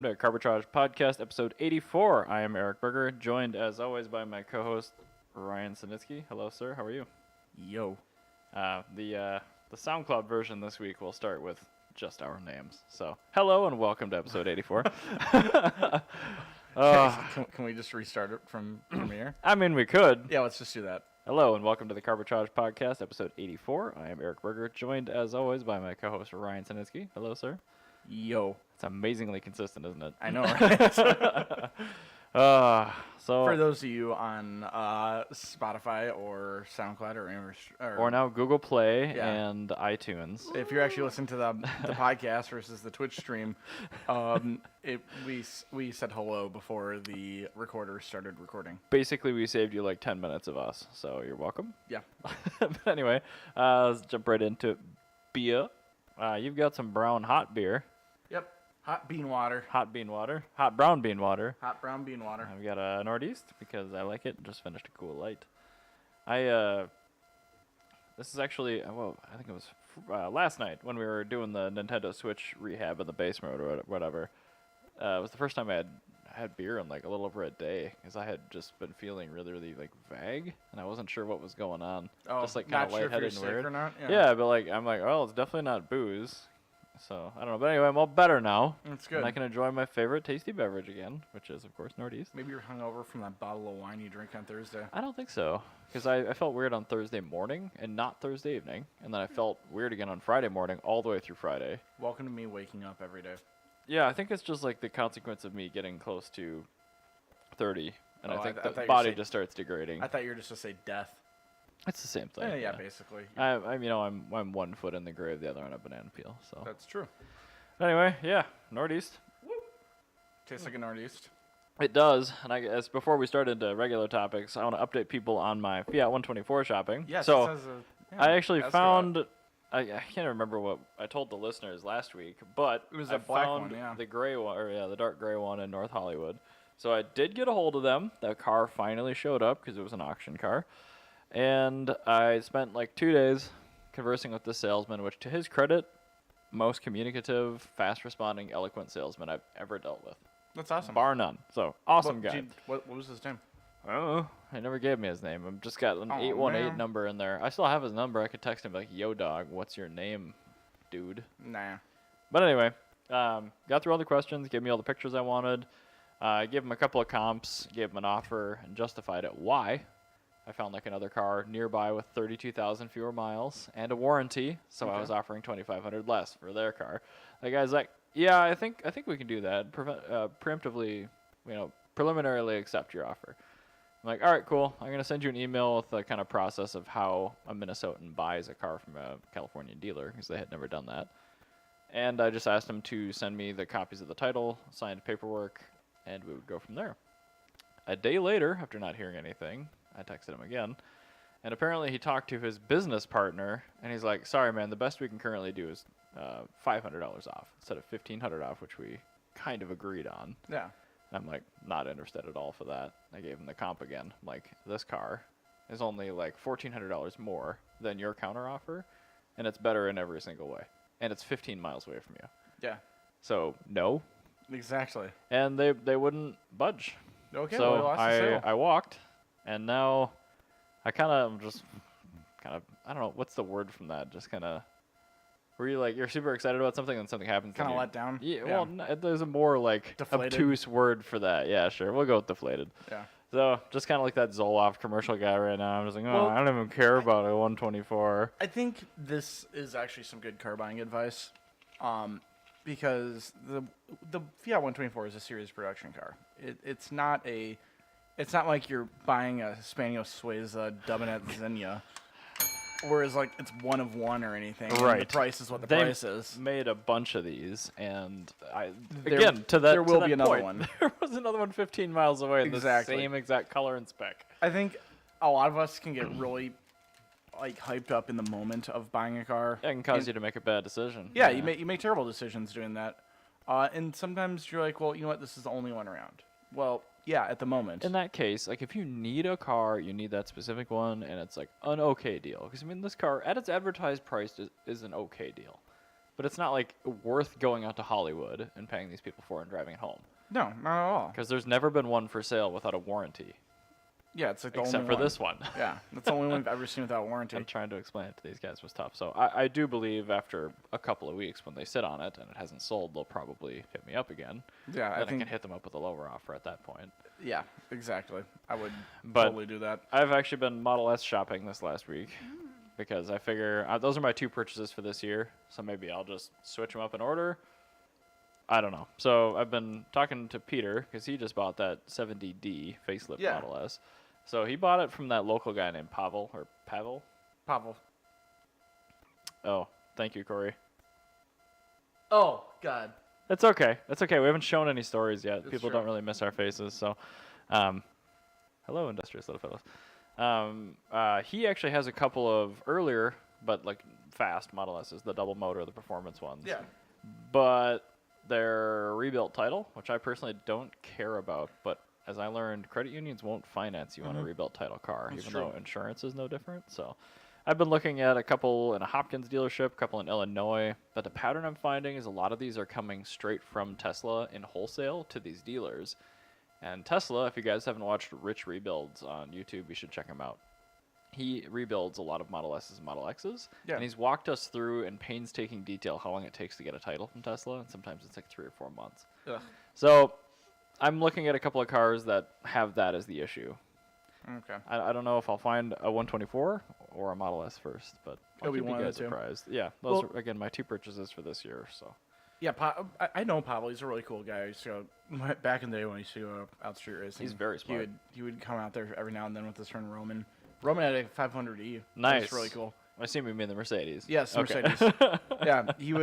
to Carbitrage Podcast, episode 84. I am Erik Berger, joined as always by my co-host Ryan Sinitsky. Hello, sir. How are you? Yo. The SoundCloud version this week will start with just our names. So, hello and welcome to episode 84. Can we just restart it from here? I mean, we could. Yeah, let's just do that. Hello and welcome to the Carbitrage Podcast, episode 84. I am Erik Berger, joined as always by my co-host Ryan Sinitsky. Hello, sir. Yo. It's amazingly consistent, isn't it? I know, right? So For those of you on Spotify or SoundCloud or now Google Play Yeah. and iTunes. if you're actually listening to the podcast versus the Twitch stream, we said hello before the recorder started recording. Basically, we saved you like 10 minutes of us, so you're welcome. Yeah. But anyway, let's jump right into it. Beer. You've got some brown hot beer. Yep. Hot bean water. Hot bean water. Hot brown bean water. Hot brown bean water. I've got a Northeast because I like it. Just finished a Cool Light. This is actually, well, I think it was last night when we were doing the Nintendo Switch rehab in the basement or whatever. It was the first time I had beer in like a little over a day because I had just been feeling really like vague and I wasn't sure what was going on. Oh, just like kind of not sure if you're lightheaded and sick weird. or not? Yeah, but like I'm like, well, it's definitely not booze. So I don't know, but anyway, I'm all better now. That's good. And I can enjoy my favorite tasty beverage again, which is of course Northeast. Maybe you're hungover from that bottle of wine you drink on Thursday. I don't think so, because I felt weird on Thursday morning and not Thursday evening, and then I felt weird again on Friday morning all the way through Friday. Welcome to me waking up every day. Yeah, I think it's just like the consequence of me getting close to 30, and I think I thought the you body said- just starts degrading. I thought you were just to say death. It's the same thing. Yeah, basically. I'm 1 foot in the grave, the other on a banana peel. So That's true. anyway, yeah, Northeast. Tastes like a Northeast. It does, and I guess before we start into regular topics, I want to update people on my Fiat 124 shopping. Yes, so it says I actually ask found. I can't remember what I told the listeners last week, but It was I that black found one, yeah. the gray one, or the dark gray one in North Hollywood. So I did get a hold of them. The car finally showed up because it was an auction car, and I spent like 2 days conversing with the salesman, which to his credit, most communicative, fast-responding, eloquent salesman I've ever dealt with, That's awesome. bar none. So awesome guy. What was his name? I don't know. He never gave me his name. I've just got an Oh, 818 man. number in there. I still have his number. I could text him like, yo, dog, what's your name, dude? Nah. But anyway, got through all the questions, gave me all the pictures I wanted. Gave him a couple of comps, gave him an offer, and justified it. Why? I found like another car nearby with 32,000 fewer miles and a warranty, so I Okay. was offering 2,500 less for their car. The guy's like, yeah, I think we can do that. Preemptively, preliminarily accept your offer. I'm like, all right, cool. I'm going to send you an email with the kind of process of how a Minnesotan buys a car from a California dealer, because they had never done that. And I just asked him to send me the copies of the title, signed paperwork, and we would go from there. A day later, after not hearing anything, I texted him again. And apparently he talked to his business partner, and he's like, sorry, man, the best we can currently do is $500 off instead of $1,500 off, which we kind of agreed on. Yeah. I'm like, not interested at all for that. I gave him the comp again. I'm like, this car is only like $1,400 more than your counter offer, and it's better in every single way. And it's 15 miles away from you. Yeah. So, no. Exactly. And they wouldn't budge. Okay. So well, lost the sale. I walked, and now I kind of, I don't know, what's the word from that? Just kind of, were you like, you're super excited about something and something happens? Kind of and let down. Yeah, well, there's a more like Deflated. obtuse word for that. Yeah, sure. We'll go with deflated. Yeah. So just kind of like that Zoloft commercial guy right now. I'm just like, oh, Well, I don't even care about a 124. I think this is actually some good car buying advice, because the Fiat 124 is a series production car. It's not like you're buying a Hispano Suiza Dubonnet Xenia, whereas like it's one of one or anything. and Right. the price is what the They price is. made a bunch of these, and There- again, to that there will to be that another point, one. There was another one 15 miles away in Exactly. the same exact color and spec. I think a lot of us can get really like hyped up in the moment of buying a car. It can cause And- you to make a bad decision. Yeah, you make terrible decisions doing that. And sometimes you're like, well, you know what? This is the only one around. Well, yeah, at the moment. In that case, like if you need a car, you need that specific one, and it's like an okay deal. Because I mean, this car at its advertised price is an okay deal. but it's not like worth going out to Hollywood and paying these people for and driving it home. No, not at all. Because there's never been one for sale without a warranty. Yeah, it's like the Except only for one. this one. Yeah, that's the only one I've ever seen without warranty. And trying to explain it to these guys was tough. So I do believe after a couple of weeks when they sit on it and it hasn't sold, they'll probably hit me up again. Yeah, Then I think. can hit them up with a lower offer at that point. Yeah, exactly. I would But totally do that. I've actually been Model S shopping this last week because I figure those are my 2 purchases for this year. So maybe I'll just switch them up in order. I don't know. So I've been talking to Peter because he just bought that 70D facelift Model S. So he bought it from that local guy named Pavel. Pavel. Oh, thank you, Corey. Oh, God. It's okay. It's okay. We haven't shown any stories yet. It's People true. don't really miss our faces. So, hello, industrious little fellows. He actually has a couple of earlier, but like fast Model S's, the double motor, the performance ones. Yeah. But they're rebuilt title, which I personally don't care about. But as I learned, credit unions won't finance you on a rebuilt title car, That's even true. though insurance is no different. So I've been looking at a couple in a Hopkins dealership, a couple in Illinois, but the pattern I'm finding is a lot of these are coming straight from Tesla in wholesale to these dealers. And Tesla, if you guys haven't watched Rich Rebuilds on YouTube, you should check him out. He rebuilds a lot of Model S's and Model X's, and he's walked us through in painstaking detail how long it takes to get a title from Tesla, and sometimes it's like 3 or 4 months. Ugh. So I'm looking at a couple of cars that have that as the issue. Okay. I don't know if I'll find a 124 or a Model S first, but I'll It'll be keep you one of guys the two. surprised. Yeah, those are, again, my 2 purchases for this year. So Yeah, I know Pavel. He's a really cool guy. I used to go, back in the day when he used to go out street racing. He's very smart. He would come out there every now and then with his friend Roman. Roman had a 500E. Nice. That's really cool. I assume you mean the Mercedes. Yes, Okay. Mercedes. Yeah, he'd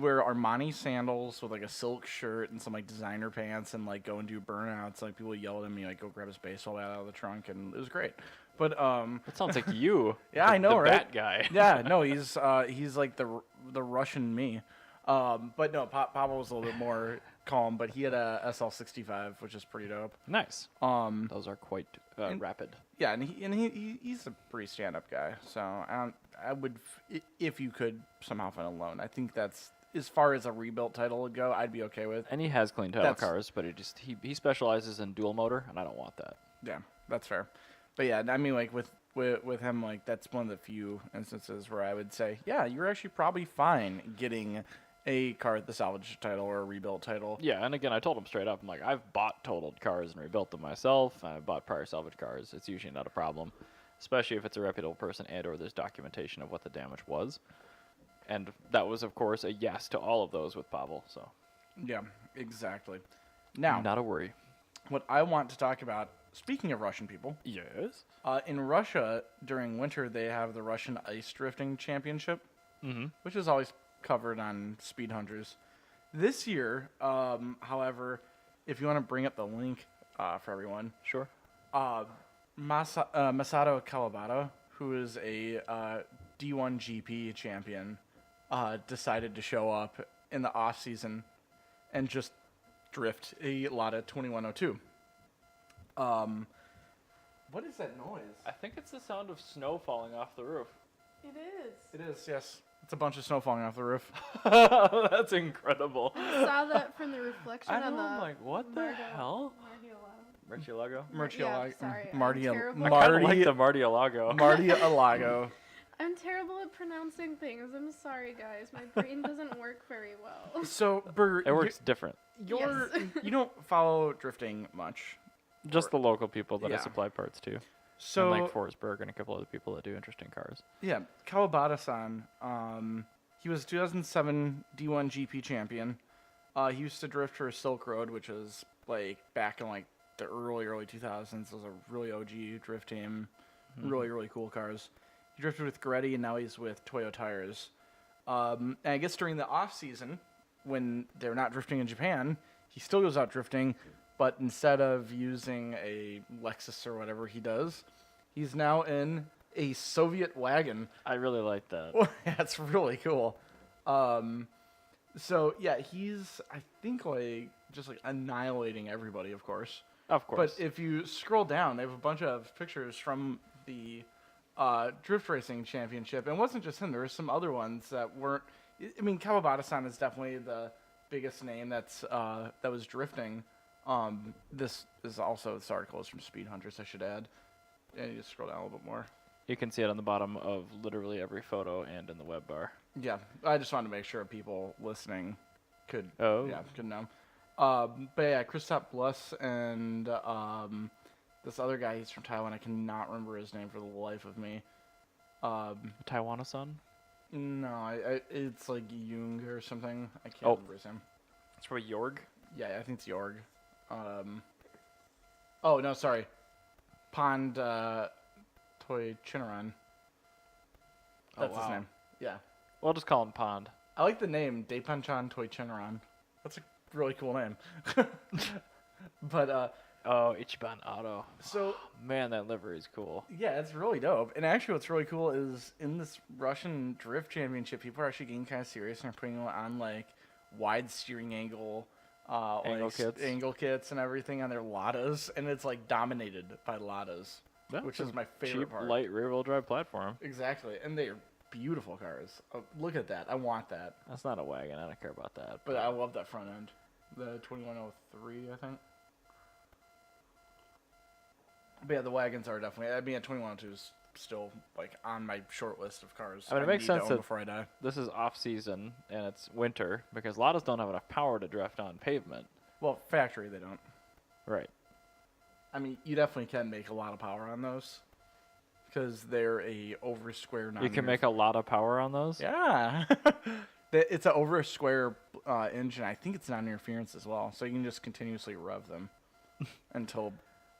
wear Armani sandals with like a silk shirt and some like designer pants and like go and do burnouts. Like people would yell at him, like go grab his baseball bat out of the trunk, and it was great. But That sounds like you. Yeah, I know, the right? Bat guy. Yeah, no, he's like the Russian me. But no, Pavel was a little bit more calm, but he had a SL65, which is pretty dope. Nice. Those are quite rapid. Yeah, and he's a pretty stand-up guy. So I would, if you could somehow find a loan, I think that's as far as a rebuilt title would go, I'd be okay with. And he has clean title cars, but he specializes in dual motor, and I don't want that. Yeah, that's fair. But yeah, I mean, like with him, like that's one of the few instances where I would say, yeah, you're actually probably fine getting a car with the salvage title or a rebuilt title. Yeah, and again, I told him straight up, I'm like, I've bought totaled cars and rebuilt them myself. I've bought prior salvage cars. It's usually not a problem, especially if it's a reputable person and or there's documentation of what the damage was. And that was, of course, a yes to all of those with Pavel. So Yeah, exactly. Now, not a worry. what I want to talk about, speaking of Russian people, Yes. in Russia during winter they have the Russian Ice Drifting Championship, which is always covered on Speed Hunters. This year, however, if you want to bring up the link for everyone, Sure. Masato Kawabata, who is a D1 GP champion, decided to show up in the off season and just drift a Lada 2102. What is that noise? I think it's the sound of snow falling off the roof. It is. It is, yes. It's a bunch of snow falling off the roof. That's incredible. I saw that from the reflection I on know, the. I'm like, what the hell? Martialago. Murcielago? Yeah, sorry. Marty, I'm terrible. I kind of like the Martialago. Marty Alago. I'm terrible at pronouncing things. I'm sorry, guys. My brain doesn't work very well. So, Burger, It works different. you're, Yes. you don't follow drifting much. Just the local people that I Yeah. supply parts to. So, and like Forsberg and a couple other people that do interesting cars. yeah, Kawabata-san, he was 2007 D1 GP champion. He used to drift for Silk Road, which was like back in like the early 2000s. It was a really OG drift team. Really, really cool cars. He drifted with Goretti, and now he's with Toyo Tires. And I guess during the off season, when they're not drifting in Japan, he still goes out drifting, but instead of using a Lexus or whatever he does, he's now in a Soviet wagon. I really like that. That's really cool. So yeah, he's, I think, like just like annihilating everybody, of course. Of course. But if you scroll down, they have a bunch of pictures from the drift racing championship, and it wasn't just him. There were some other ones that weren't. I mean, Kawabata-san is definitely the biggest name that was drifting. This article is from Speed Hunters, I should add. And you just scroll down a little bit more. You can see it on the bottom of literally every photo and in the web bar. Yeah, I just wanted to make sure people listening could know. But yeah, Christoph Bluss and this other guy, he's from Taiwan. I cannot remember his name for the life of me. Taiwan-san? No, it's like Jung or something. I can't remember his name. It's probably Jorg. Yeah, I think it's Jorg. Oh no, sorry. Pond Toy Chinaran. That's his name. Yeah. We'll just call him Pond. I like the name Deipanchan Toy Chinaran. That's a really cool name. But Ichiban Auto. So man, that livery is cool. Yeah, it's really dope. And actually, what's really cool is in this Russian Drift Championship, people are actually getting kind of serious and are putting on like wide steering angle, angle kits and everything on their ladas, and it's like dominated by ladas, which is my favorite part. Cheap, light rear-wheel drive platform. Exactly, and they're beautiful cars. Look at that. I want that. That's not a wagon. I don't care about that. But I love that front end. The 2103, I think. But yeah, the wagons are definitely. I mean, 2102 is still like on my short list of cars. I mean, it makes sense that before I die. This is off season and it's winter because ladas don't have enough power to drift on pavement. Well, factory they don't. Right. I mean, you definitely can make a lot of power on those because they're a over square. You can make a lot of power on those. Yeah. It's an over square engine. I think it's non-interference as well, so you can just continuously rev them until.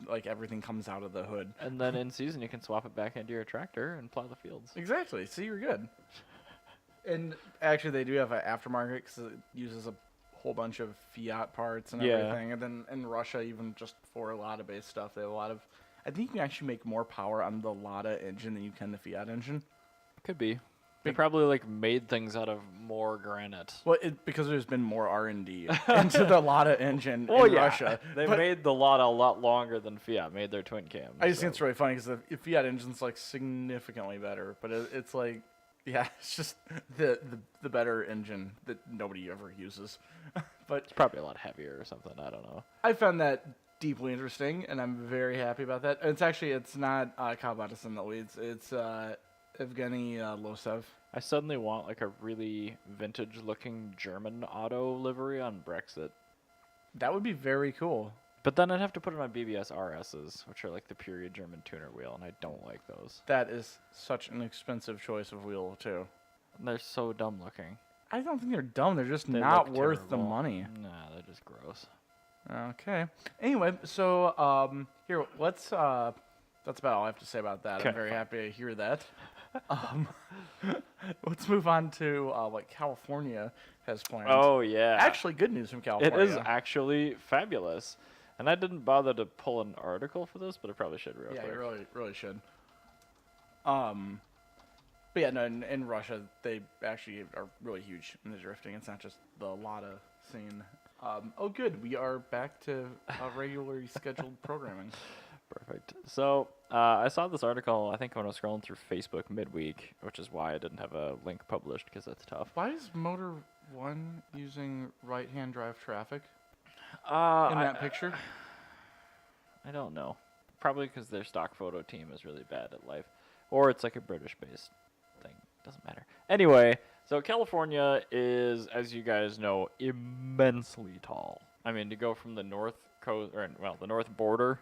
Like everything comes out of the hood. And then in season you can swap it back into your tractor and plow the fields. Exactly. See, you're good. And actually they do have an aftermarket because it uses a whole bunch of Fiat parts and everything. And then in Russia, even just for Lada-based stuff, they have a lot of... I think you can actually make more power on the Lada engine than you can the Fiat engine. Could be. They probably like made things out of more granite. Well, because there's been more R&D into the Lada engine in Russia. They made the Lada a lot longer than Fiat made their twin cams. I just think it's really funny because the Fiat engine's like significantly better, but it's like, yeah, it's just the better engine that nobody ever uses. But it's probably a lot heavier or something. I don't know. I found that deeply interesting, and I'm very happy about that. It's not Kawabata-san that leads. It's Evgeny Losev. I suddenly want like a really vintage-looking German auto livery on Brexit. That would be very cool. But then I'd have to put it on BBS RSs, which are like the period German tuner wheel, and I don't like those. That is such an expensive choice of wheel, too. And they're so dumb looking. I don't think they're dumb. They're just not worth the money. Nah, they're just gross. Okay. Anyway, so here, let's... That's about all I have to say about that. Okay. I'm very happy to hear that. Let's move on to what California has planned. Oh, yeah. Actually, good news from California. It is actually fabulous. And I didn't bother to pull an article for this, but I probably should real quick. Yeah, you really should. But yeah, no, in Russia, they actually are really huge in the drifting. It's not just the Lada scene. Oh, good. We are back to regularly scheduled programming. Perfect. So I saw this article, I think when I was scrolling through Facebook midweek, which is why I didn't have a link published because that's tough. Why is Motor One using right-hand drive traffic in that picture? I don't know. Probably because their stock photo team is really bad at life. Or it's like a British-based thing. Doesn't matter. Anyway, so California is, as you guys know, immensely tall. I mean, to go from the north coast, the north border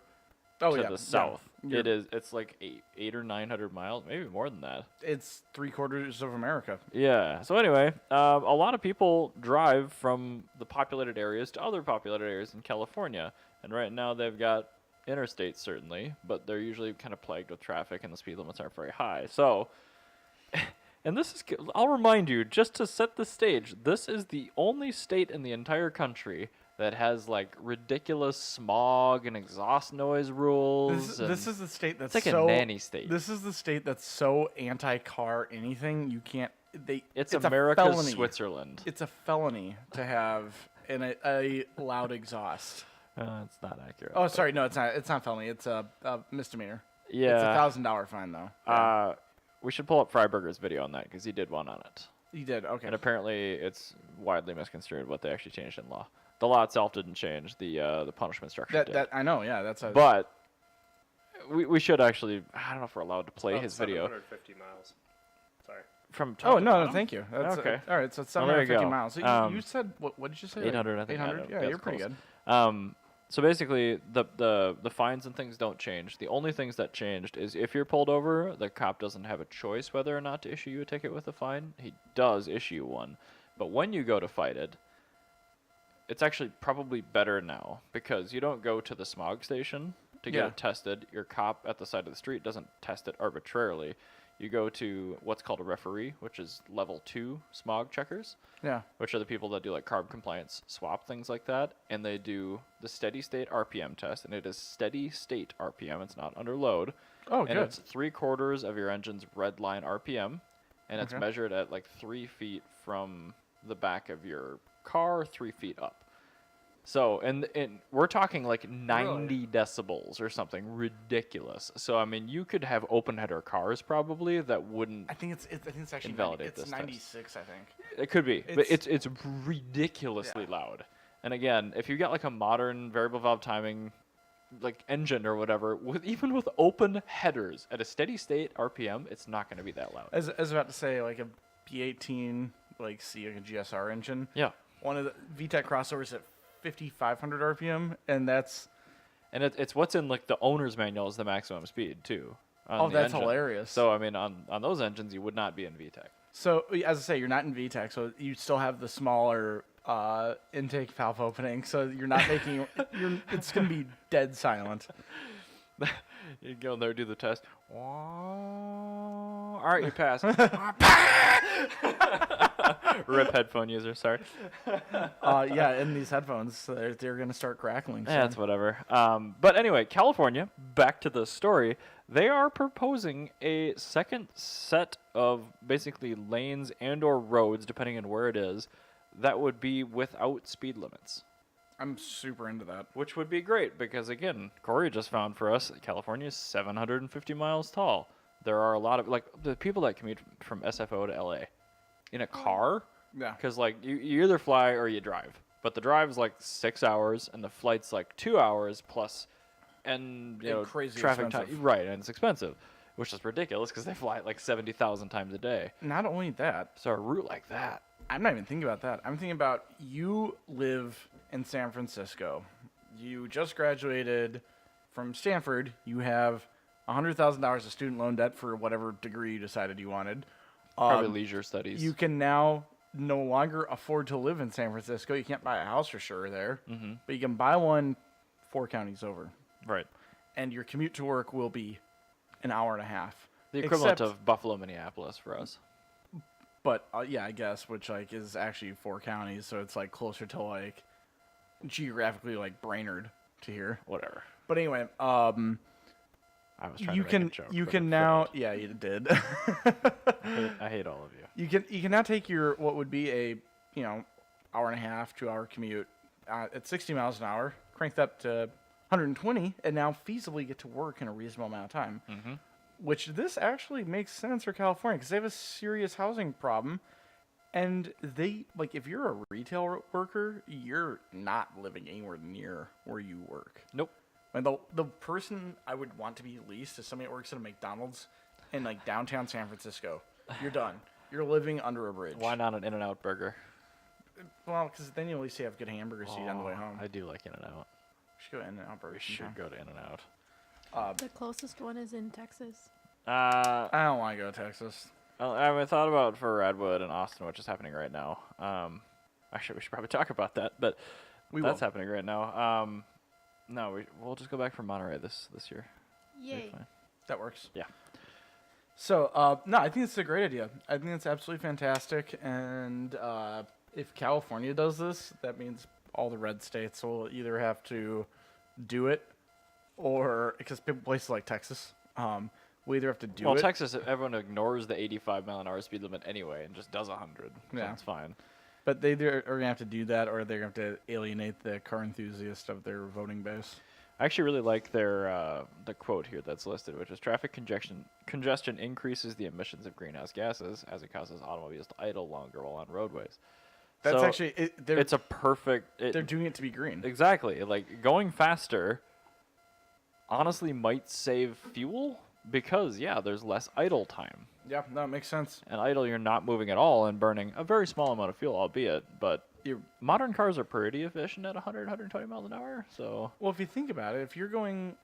to the south. Yeah. It's like 800 or 900 miles, maybe more than that. It's 3/4 of America. Yeah. So anyway, a lot of people drive from the populated areas to other populated areas in California. And right now they've got interstates, certainly, but they're usually kind of plagued with traffic and the speed limits aren't very high. So, and this is, I'll remind you, just to set the stage, this is the only state in the entire country that has like ridiculous smog and exhaust noise rules. This is the state that's it's like a nanny state. This is the state that's so anti-car anything you can't. It's America's Switzerland. It's a felony to have a loud exhaust. It's not accurate. Oh, sorry, no, it's not. It's not felony. It's a misdemeanor. Yeah, it's $1,000 fine though. Yeah. We should pull up Freiberger's video on that because he did one on it. You did, okay. And apparently it's widely misconstrued what they actually changed in law. The law itself didn't change. The punishment structure did. That I know, yeah. That's. But we should actually. I don't know if we're allowed to play his video. 750 miles. Sorry. From top Oh to no, bottom? thank you. That's, Okay. All right, so it's Well, there you 750 go. miles. So you said what did you say? 800, I think. 800. Yeah, that's you're pretty close. good. So basically, the fines and things don't change. The only things that changed is if you're pulled over, the cop doesn't have a choice whether or not to issue you a ticket with a fine. He does issue one. But when you go to fight it, it's actually probably better now because you don't go to the smog station to get Yeah. it tested. Your cop at the side of the street doesn't test it arbitrarily. You go to what's called a referee, which is level 2 smog checkers, Yeah. which are the people that do like carb compliance swap, things like that. And they do the steady state RPM test, and it is steady state RPM. It's not under load. Oh, And good. it's 3/4 of your engine's red line RPM, and it's Okay. measured at like 3 feet from the back of your car, 3 feet up. So, and we're talking like 90 decibels or something ridiculous. So, I mean, you could have open header cars probably that wouldn't. I think it's actually Invalidate it's this test. 96, I think. It could be, but It's- it's ridiculously Yeah. loud. And again, if you got like a modern variable valve timing, like engine or whatever, even with open headers at a steady state RPM, it's not going to be that loud. As I was about to say, like a B18, like a GSR engine. Yeah. One of the VTEC crossovers at 5,500 RPM, and that's And it's what's in like the owner's manual is the maximum speed too. on oh, the that's engine. hilarious. So I mean, on those engines, you would not be in VTEC. So as I say, you're not in VTEC, so you still have the smaller intake valve opening. So you're not making it's gonna be dead silent. You go in there, do the test. All right, you passed. Rip headphone user, sorry. Yeah, and these headphones, they're gonna start crackling. Yeah, it's whatever. But anyway, California, back to the story, they are proposing a second set of basically lanes and or roads, depending on where it is, that would be without speed limits. I'm super into that. Which would be great because, again, Corey just found for us that California is 750 miles tall. There are a lot of, like, the people that commute from SFO to LA in a car, Yeah. because, like, you either fly or you drive. But the drive's like 6 hours and the flight's like 2 hours plus, and, you And know, crazy traffic time. expensive. Right, and it's expensive, which is ridiculous because they fly it like 70,000 times a day. Not only that, So a route like that. I'm not even thinking about that. I'm thinking about you live in San Francisco. You just graduated from Stanford. You have $100,000 of student loan debt for whatever degree you decided you wanted. Probably leisure studies. You can now no longer afford to live in San Francisco. You can't buy a house for sure there, but you can buy one 4 counties over, Right. and your commute to work will be an hour and a half. The equivalent Except- of Buffalo, Minneapolis for us. But yeah, I guess, which like is actually 4 counties, so it's like closer to like geographically like Brainerd to here. Whatever. But anyway, I was trying you to make can a joke, you but can it now failed. yeah, you did. I hate all of you. You can now take your what would be a hour and a half, 2-hour commute at 60 miles an hour, crank that up to 120, and now feasibly get to work in a reasonable amount of time. Mm-hmm. Which this actually makes sense for California because they have a serious housing problem, and they like if you're a retail worker, you're not living anywhere near where you work. Nope. And the person I would want to be least is somebody that works at a McDonald's in like downtown San Francisco. You're done. You're living under a bridge. Why not an In-N-Out burger? Well, because then you at least have good hamburgers to eat on the way home. I do like In-N-Out. We should go In-N-Out burger. We should go to In-N-Out. The closest one is in Texas. I don't want to go to Texas. I haven't thought about for Redwood and Austin, which is happening right now. Actually, we should probably talk about that, but that's will. happening right now. No, we'll just go back from Monterey this year. It'll be Yay. fine. That works. Yeah. So, no, I think it's a great idea. I think it's absolutely fantastic. And if California does this, that means all the red states will either have to do it or, because places like Texas, we either have to do Well, it. Texas, everyone ignores the 85 mile an hour speed limit anyway and just does 100. So Yeah. it's fine. But they either are going to have to do that or they're going to have to alienate the car enthusiast of their voting base. I actually really like their the quote here that's listed, which is traffic congestion increases the emissions of greenhouse gases as it causes automobiles to idle longer while on roadways. That's So actually it's a perfect. they're doing it to be green. Exactly. Like going faster honestly might save fuel because there's less idle time. Yeah, no, it makes sense. And idle, you're not moving at all and burning a very small amount of fuel, albeit, but modern cars are pretty efficient at 100, 120 miles an hour. So Well, if you think about it, if you're going,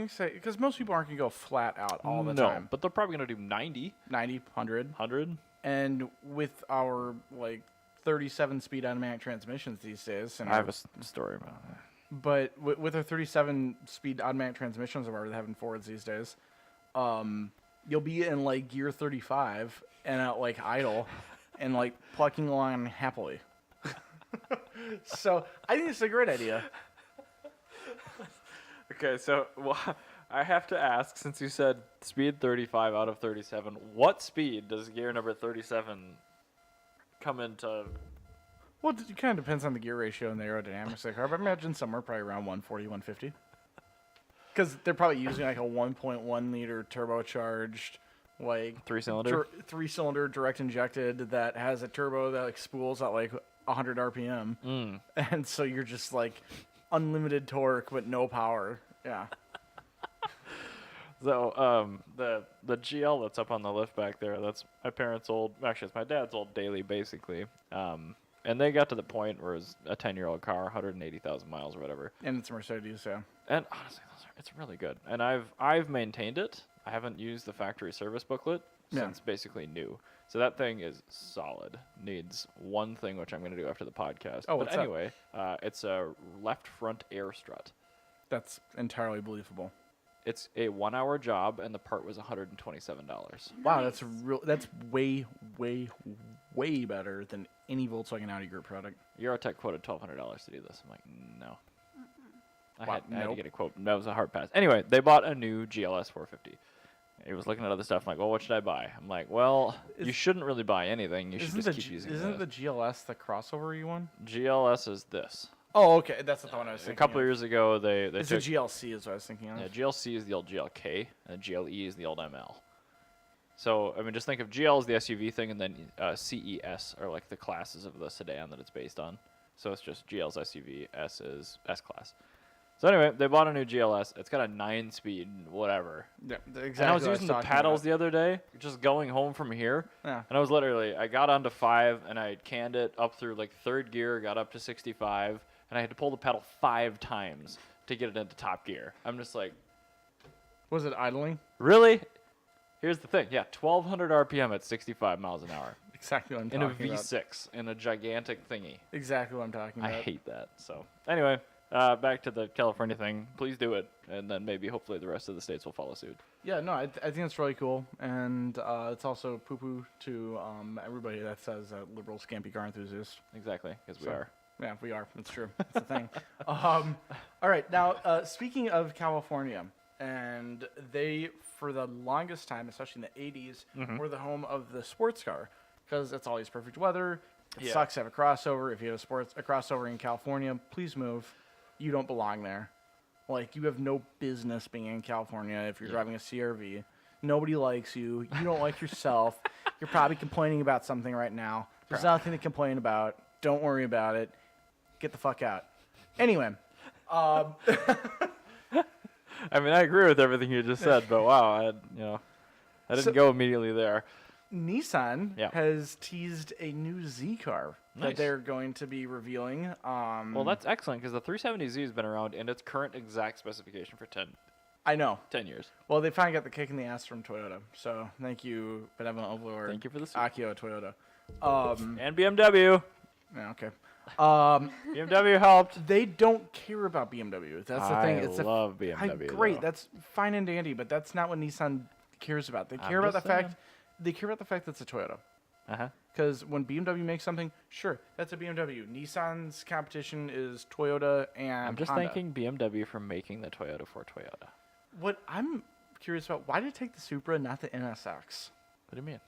say, because most people aren't going to go flat out all the no, time. but they're probably going to do 90, 90, 100. 100. And with our, 37-speed automatic transmissions these days. And I have a story about that. But with our 37-speed automatic transmissions that we're having Fords these days, you'll be in, gear 35 and at, idle and, plucking along happily. So I think it's a great idea. Okay, so I have to ask, since you said speed 35 out of 37, what speed does gear number 37 come into? Well, it kind of depends on the gear ratio and the aerodynamics of the car, but I imagine somewhere probably around 140, 150. Because they're probably using a 1.1 liter turbocharged, Three-cylinder? Three-cylinder direct injected that has a turbo that spools at 100 RPM. And so you're just unlimited torque but no power. Yeah. So the GL that's up on the lift back there, that's my parents' old, actually it's my dad's old daily basically. And they got to the point where it's a 10-year-old car, 180,000 miles or whatever. And it's a Mercedes, yeah. And honestly, it's really good. And I've maintained it. I haven't used the factory service booklet since basically new. So that thing is solid. Needs one thing, which I'm going to do after the podcast. Oh, but what's that? anyway, it's a left front air strut. That's entirely believable. It's a 1-hour job, and the part was $127. Wow, that's way, way, way better than any Volkswagen Audi Group product. Eurotech quoted $1,200 to do this. I'm like, no. I had to nope. get a quote. That was a hard pass. Anyway, they bought a new GLS 450. He was looking at other stuff. I'm like, well, what should I buy? I'm like, well, you shouldn't really buy anything. You should just keep using this. Isn't the GLS the crossover you won? GLS is this. Oh, okay. That's the one I was thinking A couple of. years ago, they It's took... a GLC is what I was thinking of. Yeah, GLC is the old GLK, and GLE is the old ML. So, I mean, just think of GL as the SUV thing, and then CES are the classes of the sedan that it's based on. So it's just GL's SUV, S is S-Class. So anyway, they bought a new GLS. It's got a 9-speed whatever. Yeah, exactly. And I was using the talking paddles about. the other day, just going home from here. Yeah. And I was literally, I got onto 5, and I canned it up through 3rd gear, got up to 65, and I had to pull the pedal 5 times to get it into top gear. I'm just like, Was it idling? really? Here's the thing. Yeah, 1,200 RPM at 65 miles an hour. Exactly what I'm In a talking about. V6, in a gigantic thingy. Exactly what I'm talking I about. hate that. So anyway, back to the California thing. Please do it, and then maybe hopefully the rest of the states will follow suit. Yeah, no, I think it's really cool, and it's also poo-poo to everybody that says liberal scampi car enthusiast. Exactly, because we So- are. Yeah, we are. It's true. It's the thing. All right. Now, speaking of California, and they, for the longest time, especially in the 80s, were the home of the sports car because it's always perfect weather. It sucks to have a crossover. If you have a crossover in California, please move. You don't belong there. You have no business being in California if you're driving a CRV. Nobody likes you. You don't like yourself. You're probably complaining about something right now. There's nothing to complain about. Don't worry about it. Get the fuck out. Anyway. I mean, I agree with everything you just said, but wow, I didn't go immediately there. Nissan Yeah. has teased a new Z car that Nice. they're going to be revealing. Well, that's excellent because the 370Z has been around in its current exact specification for 10 I know. 10 years. Well, they finally got the kick in the ass from Toyota. So thank you, benevolent overlord. Thank you for the suit. Akio Toyota. And BMW. Yeah, okay. BMW helped. They don't care about BMW. That's the thing. I love BMW. Great. though. That's fine and dandy, but that's not what Nissan cares about. They I'm care about the just saying. fact. They care about the fact that it's a Toyota. Uh-huh. Because when BMW makes something, sure, that's a BMW. Nissan's competition is Toyota and I'm just Honda. thanking BMW for making the Toyota for Toyota. What I'm curious about, why did it take the Supra, not the NSX? What do you mean?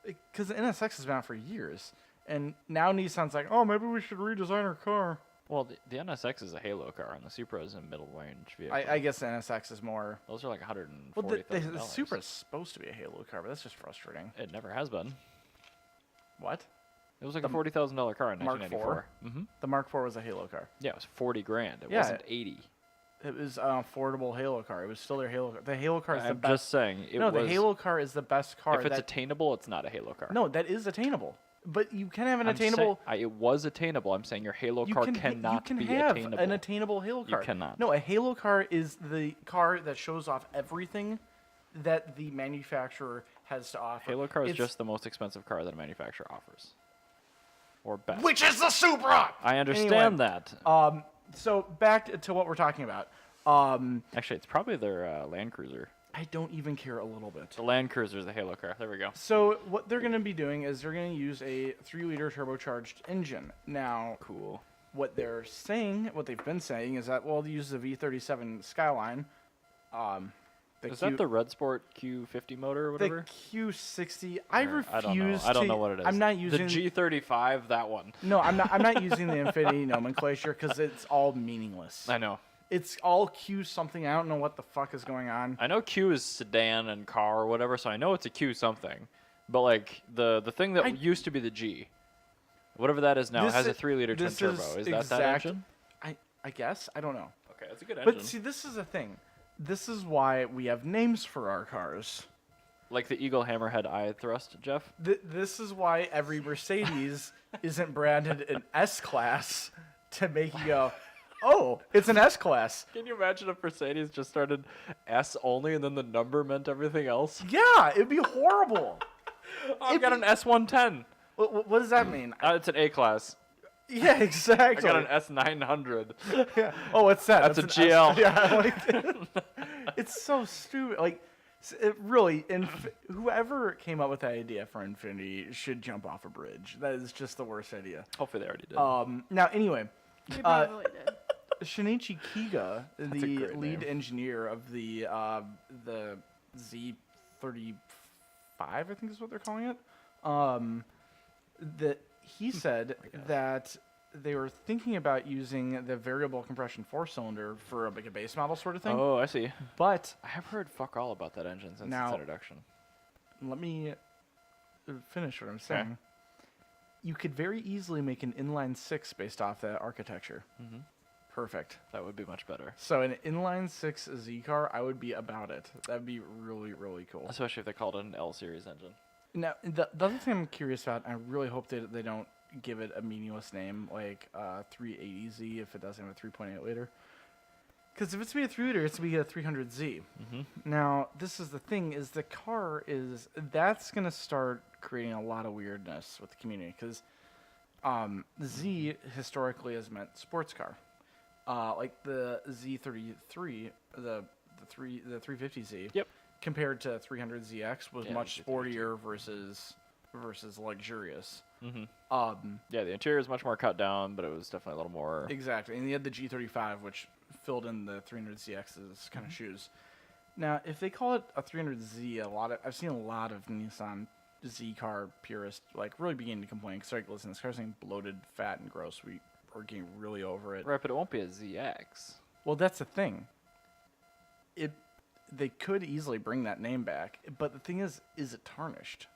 Because the NSX has been out for years. And now Nissan's like, oh, maybe we should redesign our car. Well, the NSX is a halo car, and the Supra is a middle range vehicle. I guess the NSX is more. Those are like Well, $140,000. the Supra is supposed to be a Halo car, but that's just frustrating. It never has been. What? It was like a $40,000 car in Mark 1994. Mm-hmm. The Mark IV was a Halo car. Yeah, it was $40,000. It Yeah. wasn't 80. It was an affordable Halo car. It was still their Halo car. The Halo car is the I'm best. just saying. No, the Halo car is the best car. If it's attainable, it's not a Halo car. No, that is attainable. But you can have an I'm saying- attainable. it was attainable. I'm saying your Halo car cannot you can be have attainable. an attainable Halo car. You cannot. No, a Halo car is the car that shows off everything that the manufacturer has to offer. Halo car is It's- just the most expensive car that a manufacturer offers. Or best. which is the Supra. I understand that. So back to what we're talking about. Actually, it's probably their Land Cruiser. I don't even care a little bit. The Land Cruiser is the Halo car. There we go. So what they're going to be doing is they're going to use a 3-liter turbocharged engine. Now, Cool. what they're saying, what they've been saying, is that, well, they use the V37 Skyline. Is that the Red Sport Q50 motor or whatever? The Q60? I refuse I don't know what it is. I'm not using the G35, that one. No, I'm not using the Infinity nomenclature because it's all meaningless. I know. It's all Q something. I don't know what the fuck is going on. I know Q is sedan and car or whatever, so I know it's a Q something. But like the thing that used to be the G, whatever that is now, has a 3-liter twin turbo. Is that engine? I guess. I don't know. Okay, that's a good engine. But see, this is the thing. This is why we have names for our cars. Like the Eagle Hammerhead eye thrust, Jeff? This is why every Mercedes isn't branded an S-Class to make you go, oh, it's an S-Class. Can you imagine if Mercedes just started S only and then the number meant everything else? Yeah, it'd be horrible. I've got an S110. What does that mean? It's an A-class. Yeah, I exactly. got an S900. Yeah. Oh, what's that? That's a GL. Yeah, like, it's so stupid. Like, it really, whoever came up with that idea for Infinity should jump off a bridge. That is just the worst idea. Hopefully they already did. Now, anyway, You probably did. Shinichi Kiga, That's a the great lead name. engineer of the Z35, I think is what they're calling it. That he said that they were thinking about using the variable compression 4-cylinder for like a base model sort of thing. Oh, I see. But I have heard fuck all about that engine since Now- its introduction. let me finish what I'm saying. You could very easily make an inline 6 based off that architecture. Mm-hmm. Perfect. That would be much better. So an inline 6 Z car, I would be about it. That'd be really, really cool. Especially if they called it an L-series engine. Now, the other thing I'm curious about, I really hope they don't give it a meaningless name like 380Z if it doesn't have a 3.8 liter. Because if it's going to be a 3 liter, it's going to be a 300Z. Mm-hmm. Now, this is the thing, is the car is, that's going to start creating a lot of weirdness with the community. Because Z historically has meant sports car. Like the Z33, the 350Z. Yep. Compared to 300ZX was Yeah, much the Z32. sportier versus luxurious. Mm-hmm. Um, Yeah, the interior is much more cut down, but it was definitely a little more. exactly, and you had the G35, which filled in the 300ZX's kind of shoes. Now, if they call it a 300Z, I've seen a lot of Nissan Z car purists like really beginning to complain. Cause like, listen, this car's getting bloated, fat, and gross. We're getting really over it. Right, but it won't be a ZX. Well, that's the thing. They could easily bring that name back, but the thing is it tarnished?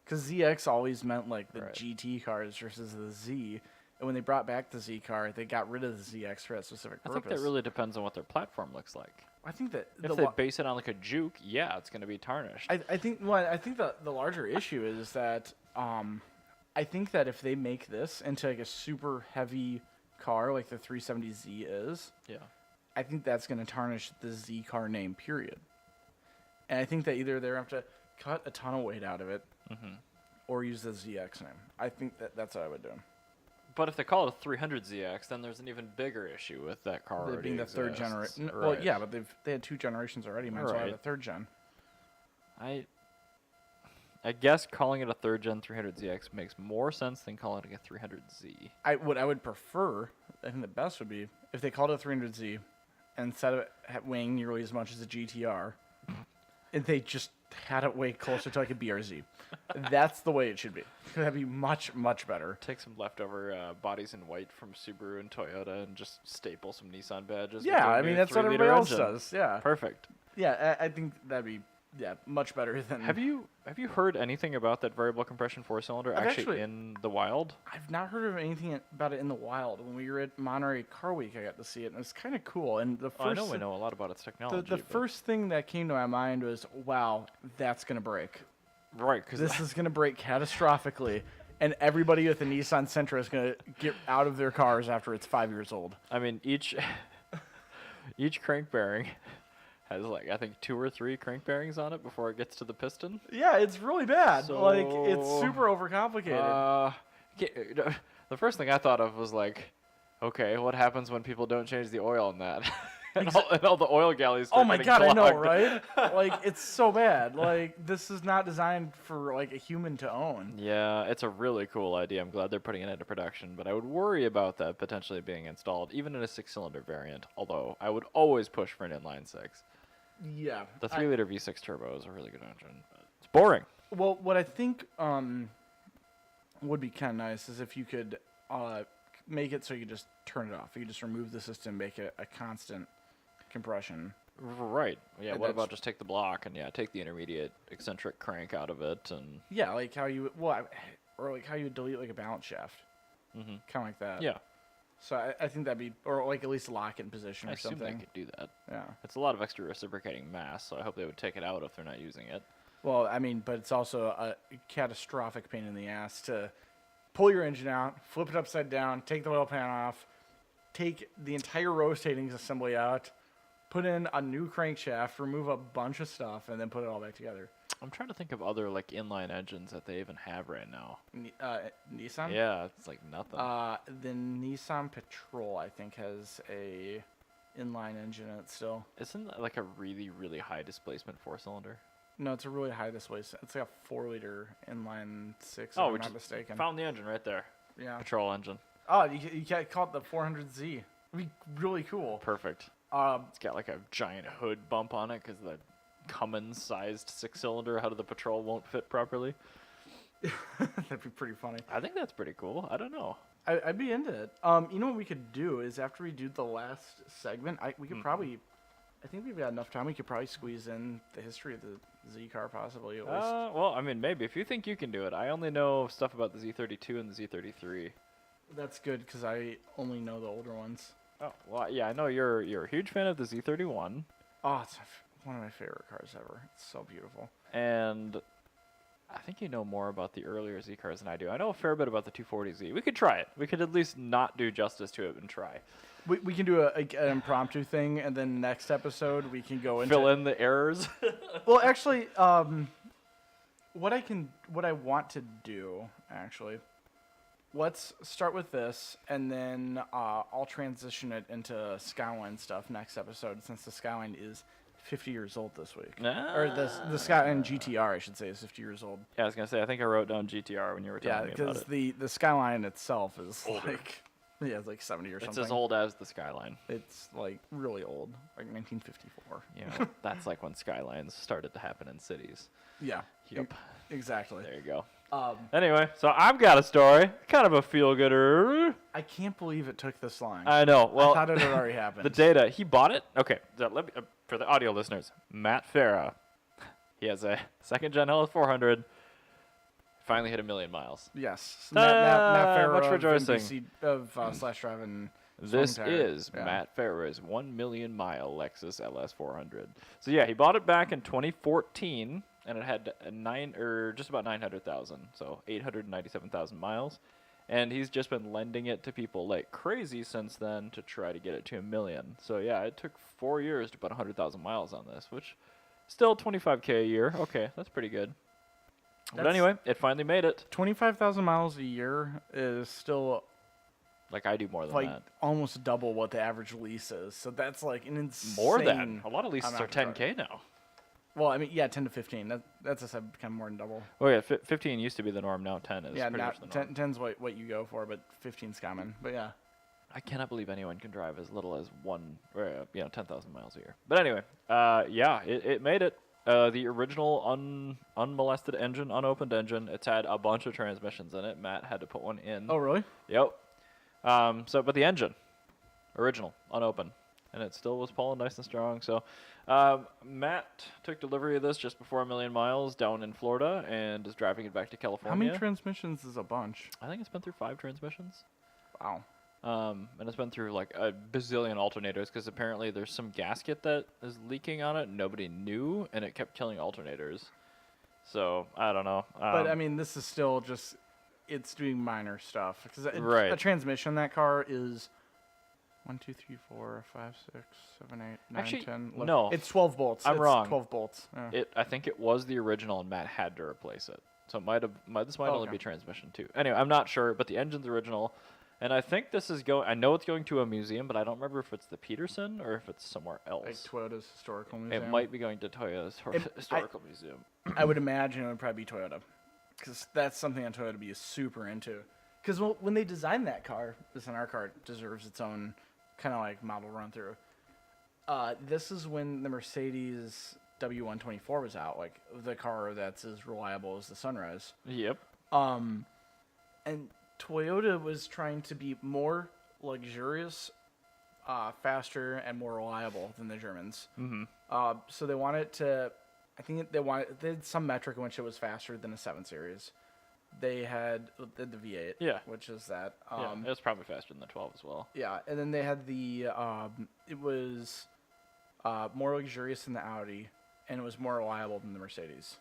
Because ZX always meant like the Right. GT cars versus the Z, and when they brought back the Z car, they got rid of the ZX for that specific I purpose. think that really depends on what their platform looks like. I think that If they base it on like a Juke, yeah, it's going to be tarnished. I think the larger issue is that I think that if they make this into like a super heavy car like the 370Z is, yeah. I think that's going to tarnish the Z car name, period. And I think that either they're going to have to cut a ton of weight out of it Mm-hmm. or use the ZX name. I think that's what I would do. But if they call it a 300ZX, then there's an even bigger issue with that car It already being the third exists. generation. Right. Well, yeah, but they had 2 generations already. Might as well have a Right. 3rd gen. I guess calling it a third gen 300ZX makes more sense than calling it a 300Z. I would prefer. I think the best would be if they called it a 300Z, and instead of weighing nearly as much as a GTR, and they just had it way closer to like a BRZ. That's the way it should be. That'd be much, much better. Take some leftover bodies in white from Subaru and Toyota and just staple some Nissan badges. Yeah, with I a mean, new that's what 3-liter everybody else engine. does. Yeah. Perfect. Yeah, I think that'd be much better than. Have you heard anything about that variable compression 4-cylinder actually in the wild? I've not heard of anything about it in the wild. When we were at Monterey Car Week, I got to see it, and it was kind of cool. And the first, I know we know a lot about its technology. the first thing that came to my mind was, wow, that's gonna break. right, because This is gonna break catastrophically, and everybody with a Nissan Sentra is gonna get out of their cars after it's 5 years old. I mean, each crank bearing has like I think 2 or 3 crank bearings on it before it gets to the piston. Yeah, it's really bad. Like it's So, super overcomplicated. The first thing I thought of was like, okay, what happens when people don't change the oil in that? and all the oil galleys. Oh start my getting god, I know, clogged. right? Like it's so bad. Like this is not designed for like a human to own. Yeah, it's a really cool idea. I'm glad they're putting it into production, but I would worry about that potentially being installed even in a 6-cylinder variant. Although I would always push for an inline 6. Yeah. The 3-liter V6 turbo is a really good engine. But it's boring. Well, what I think would be kind of nice is if you could make it so you just turn it off. You just remove the system, make it a constant compression. Right. Yeah. And What that's- about just take the block and take the intermediate eccentric crank out of it and. Yeah, like how you or like how you would delete like a balance shaft, Mm-hmm. kind of like that. Yeah. So I think that'd be, or like at least lock it in position I or assume something. they could do that. Yeah. It's a lot of extra reciprocating mass, so I hope they would take it out if they're not using it. Well, I mean, but it's also a catastrophic pain in the ass to pull your engine out, flip it upside down, take the oil pan off, take the entire rotating assembly out, put in a new crankshaft, remove a bunch of stuff, and then put it all back together. I'm trying to think of other like inline engines that they even have right now. Nissan? Yeah, it's like nothing. The Nissan Patrol, I think, has a inline engine in it still. Isn't that like a really, really high displacement 4-cylinder? No, it's a really high displacement. It's like a 4-liter inline 6, Oh, if we I'm not just mistaken. found the engine right there. Yeah. Patrol engine. Oh, you can't call it the 400Z. It'd be really cool. Perfect. It's got like a giant hood bump on it because the Cummins-sized 6-cylinder out of the Patrol won't fit properly. That'd be pretty funny. I think that's pretty cool. I don't know. I'd be into it. You know what we could do is after we do the last segment, we could probably, I think we've got enough time. We could probably squeeze in the history of the Z car, possibly at least. Well, I mean, maybe if you think you can do it. I only know stuff about the Z32 and the Z33. That's good because I only know the older ones. Oh, well, yeah, I know you're a huge fan of the Z31, Oh, it's one of my favorite cars ever. It's so beautiful. and I think you know more about the earlier Z cars than I do. I know a fair bit about the 240Z. We could try it. We could at least not do justice to it and try. We can do an impromptu thing, and then next episode we can go into Fill in the errors. Well, actually, what I want to do, actually, let's start with this, and then I'll transition it into Skyline stuff next episode, since the Skyline is 50 years old this week. Or the Skyline GTR, I should say, is 50 years old. Yeah, I was going to say, I think I wrote down GTR when you were telling me about because it. the Skyline itself is Older. like, yeah, it's like 70 or It's something. as old as the Skyline. It's like really old, like 1954. You know, that's like when Skylines started to happen in cities. Yeah. Yep. Exactly. There you go. Um, Anyway, so I've got a story, kind of a feel-gooder. I can't believe it took this long. I know. Well, I thought it had already happened. the data, he bought it. Okay, so let me, for the audio listeners, Matt Farah, he has a second-gen LS400. Finally hit 1 million miles. Yes. Ta-da! Matt Farah Much of rejoicing. NBC of Slash Drive and This Smoking Tire. is Yeah. Matt Farah's 1 million mile Lexus LS400. So yeah, he bought it back in 2014, and it had just about 900,000, so 897,000 miles. And he's just been lending it to people like crazy since then to try to get it to 1 million. So yeah, it took 4 years to put 100,000 miles on this, which still 25K a year. Okay, that's pretty good. But That's- anyway, it finally made it. 25,000 miles a year is still Like I do more than like that. almost double what the average lease is. So that's like an insane. More than. A lot of leases are amount of 10K now. Well, I mean, yeah, 10 to 15. That's just kind of more than double. Oh yeah, 15 used to be the norm. Now 10 is Yeah, pretty now much the norm. 10's what you go for, but 15's common. But yeah. I cannot believe anyone can drive as little as 10,000 miles a year. But anyway, yeah, it made it. The original unmolested engine, unopened engine. It's had a bunch of transmissions in it. Matt had to put one in. Oh, really? Yep. But the engine, original, unopened, and it still was pulling nice and strong. So, Matt took delivery of this just before 1,000,000 miles down in Florida and is driving it back to California. How many transmissions is a bunch? I think it's been through 5 transmissions. Wow. And it's been through like a bazillion alternators because apparently there's some gasket that is leaking on it. Nobody knew, and it kept killing alternators. So I don't know. But I mean, this is still just it's doing minor stuff because Right. a transmission in that car is 1, 2, 3, 4, 5, 6, 7, 8, 9, Actually, 10, 11. no. It's 12 bolts. I'm It's wrong. 12 bolts. Yeah. I think it was the original, and Matt had to replace it. So this might only Okay. be transmission too. Anyway, I'm not sure, but the engine's original, and I think this is going. I know it's going to a museum, but I don't remember if it's the Peterson or if it's somewhere else. Like Toyota's historical museum. It might be going to Toyota's historical museum. I would imagine it would probably be Toyota, because that's something that Toyota would be super into. Because when they designed that car, this in our car deserves its own kind of like model run through. This is when the Mercedes W124 was out, like the car that's as reliable as the Sunrise. Yep. And Toyota was trying to be more luxurious, faster, and more reliable than the Germans. Mm-hmm. So they wanted to, I think they had some metric in which it was faster than a 7 Series. They had the V8, Yeah. which is that. Yeah, it was probably faster than the 12 as well. Yeah, and then they had the, it was more luxurious than the Audi, and it was more reliable than the Mercedes.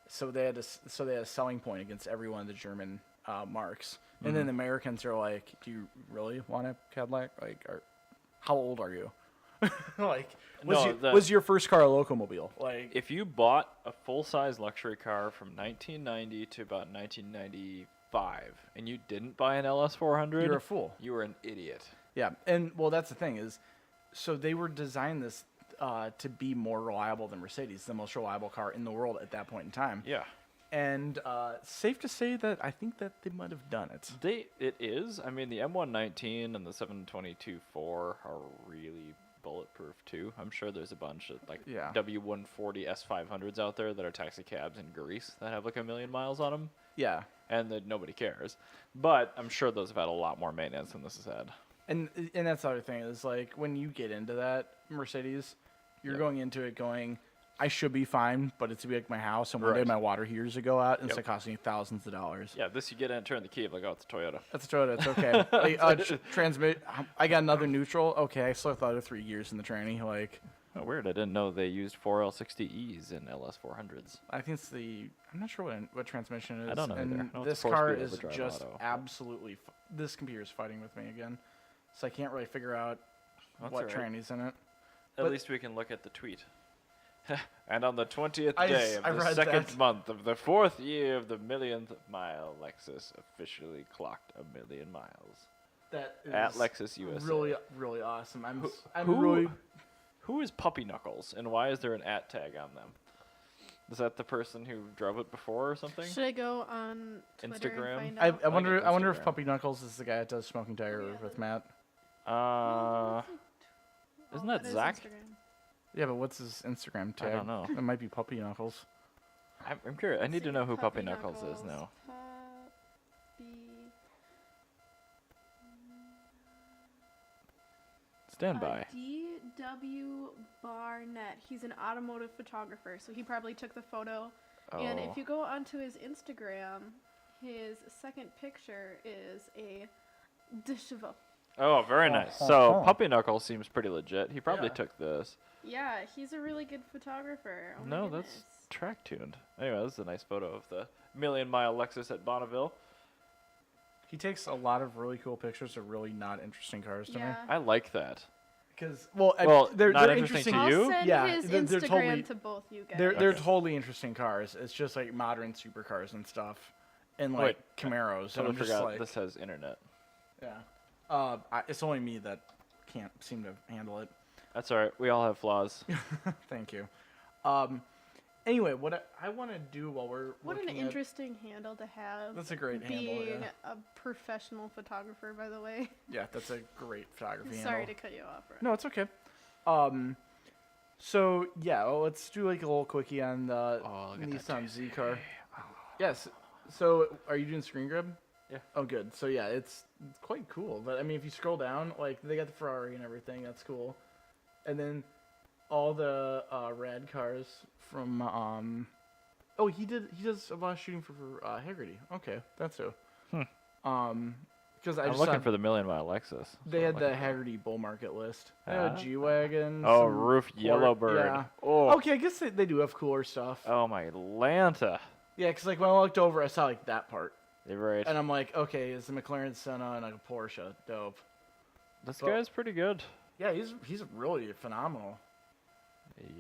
So they had a selling point against every one of the German marques. And then the Americans are like, "Do you really want a Cadillac? Like, how old are you? Like, was your first car a locomobile? Like, If you bought a full-size luxury car from 1990 to about 1995 and you didn't buy an LS400, you're a fool." You were an idiot. Yeah, and well, that's the thing is, so they were designed this to be more reliable than Mercedes, the most reliable car in the world at that point in time. Yeah. And safe to say that I think that they might have done it. It is. I mean, the M119 and the 722-4 are really bulletproof too. I'm sure there's a bunch of like Yeah. W140 S500s out there that are taxi cabs in Greece that have like 1,000,000 miles on them, Yeah, and that nobody cares. But I'm sure those have had a lot more maintenance than this has had. and that's the other thing is like when you get into that Mercedes, you're Yep. going into it going, I should be fine, but it's to be like my house, and one day Right. my water heaters will go out, and it's Yep. like costing you thousands of dollars. Yeah, this you get in, turn the key, like, oh, it's a Toyota. That's a Toyota. It's okay. Transmit. I got another neutral. Okay, I still have the other 3 gears in the tranny. Like, Oh, weird. I didn't know they used 4L60Es in LS400s. I think it's the. I'm not sure what transmission it is. I don't know and either. I know it's this a car four-speed is overdrive just auto. absolutely. This computer's fighting with me again, so I can't really figure out That's what all right. tranny's in it. At But- least we can look at the tweet. And on the 20th I day s- I of the read second that. month of the 4th year of the 1,000,000th mile, Lexus officially clocked 1,000,000 miles. That is At Lexus USA. really, really awesome. I'm who- really. Who is Puppy Knuckles, and why is there an @ tag on them? Is that the person who drove it before or something? Should I go on Twitter Instagram? and find I out? wonder. I wonder if Instagram. Puppy Knuckles is the guy that does Smoking Tire Yeah, with Matt. Isn't that is Zach? Instagram. Yeah, but what's his Instagram tag? I don't know. It might be Puppy Knuckles. I'm curious. I need to know who Puppy Puppy Knuckles is Knuckles. now. Stand by. D.W. Barnett. He's an automotive photographer, so he probably took the photo. And if you go onto his Instagram, his second picture is a de chevaux. Oh, very nice. So Puppy Knuckles seems pretty legit. He probably Yeah. took this. Yeah, he's a really good photographer. Oh my No, goodness. that's track tuned. Anyway, this is a nice photo of the 1,000,000-mile Lexus at Bonneville. He takes a lot of really cool pictures of really not interesting cars to me. Yeah. I like that. Because Well, not they're interesting to I'll you? send Yeah, his they're Instagram totally- to both you guys. They're Okay. totally interesting cars. It's just like modern supercars and stuff, and like Wait, Camaros. And Totally I'm just forgot like, this has internet. yeah. It's only me that can't seem to handle it. That's all right. We all have flaws. Thank you. Anyway, what I want to do while we're What an looking at- interesting handle to have. That's a great handle, Being yeah. a professional photographer, by the way. Yeah, that's a great photography Sorry handle. to cut you off. Ron. No, it's okay. So yeah, well, let's do like a little quickie on the look at that Nissan Z car. Yes. So are you doing screen grab? Yeah. Oh, good. So yeah, it's quite cool. But I mean, if you scroll down, like they got the Ferrari and everything. That's cool. And then all the rad cars from Oh, he does a lot of shooting for Haggerty. Okay, that's who. Because I'm looking for the $1 million Lexus. They had the Haggerty bull market list. They had a G-Wagon. Oh, some roof Yellowbird. Yeah. Oh. Okay, I guess they do have cooler stuff. Oh my Atlanta. Yeah, because like when I looked over, I saw like that part, You're right. and I'm like, okay, it's a McLaren Senna and like a Porsche. Dope. This guy's pretty good. Yeah, he's really phenomenal.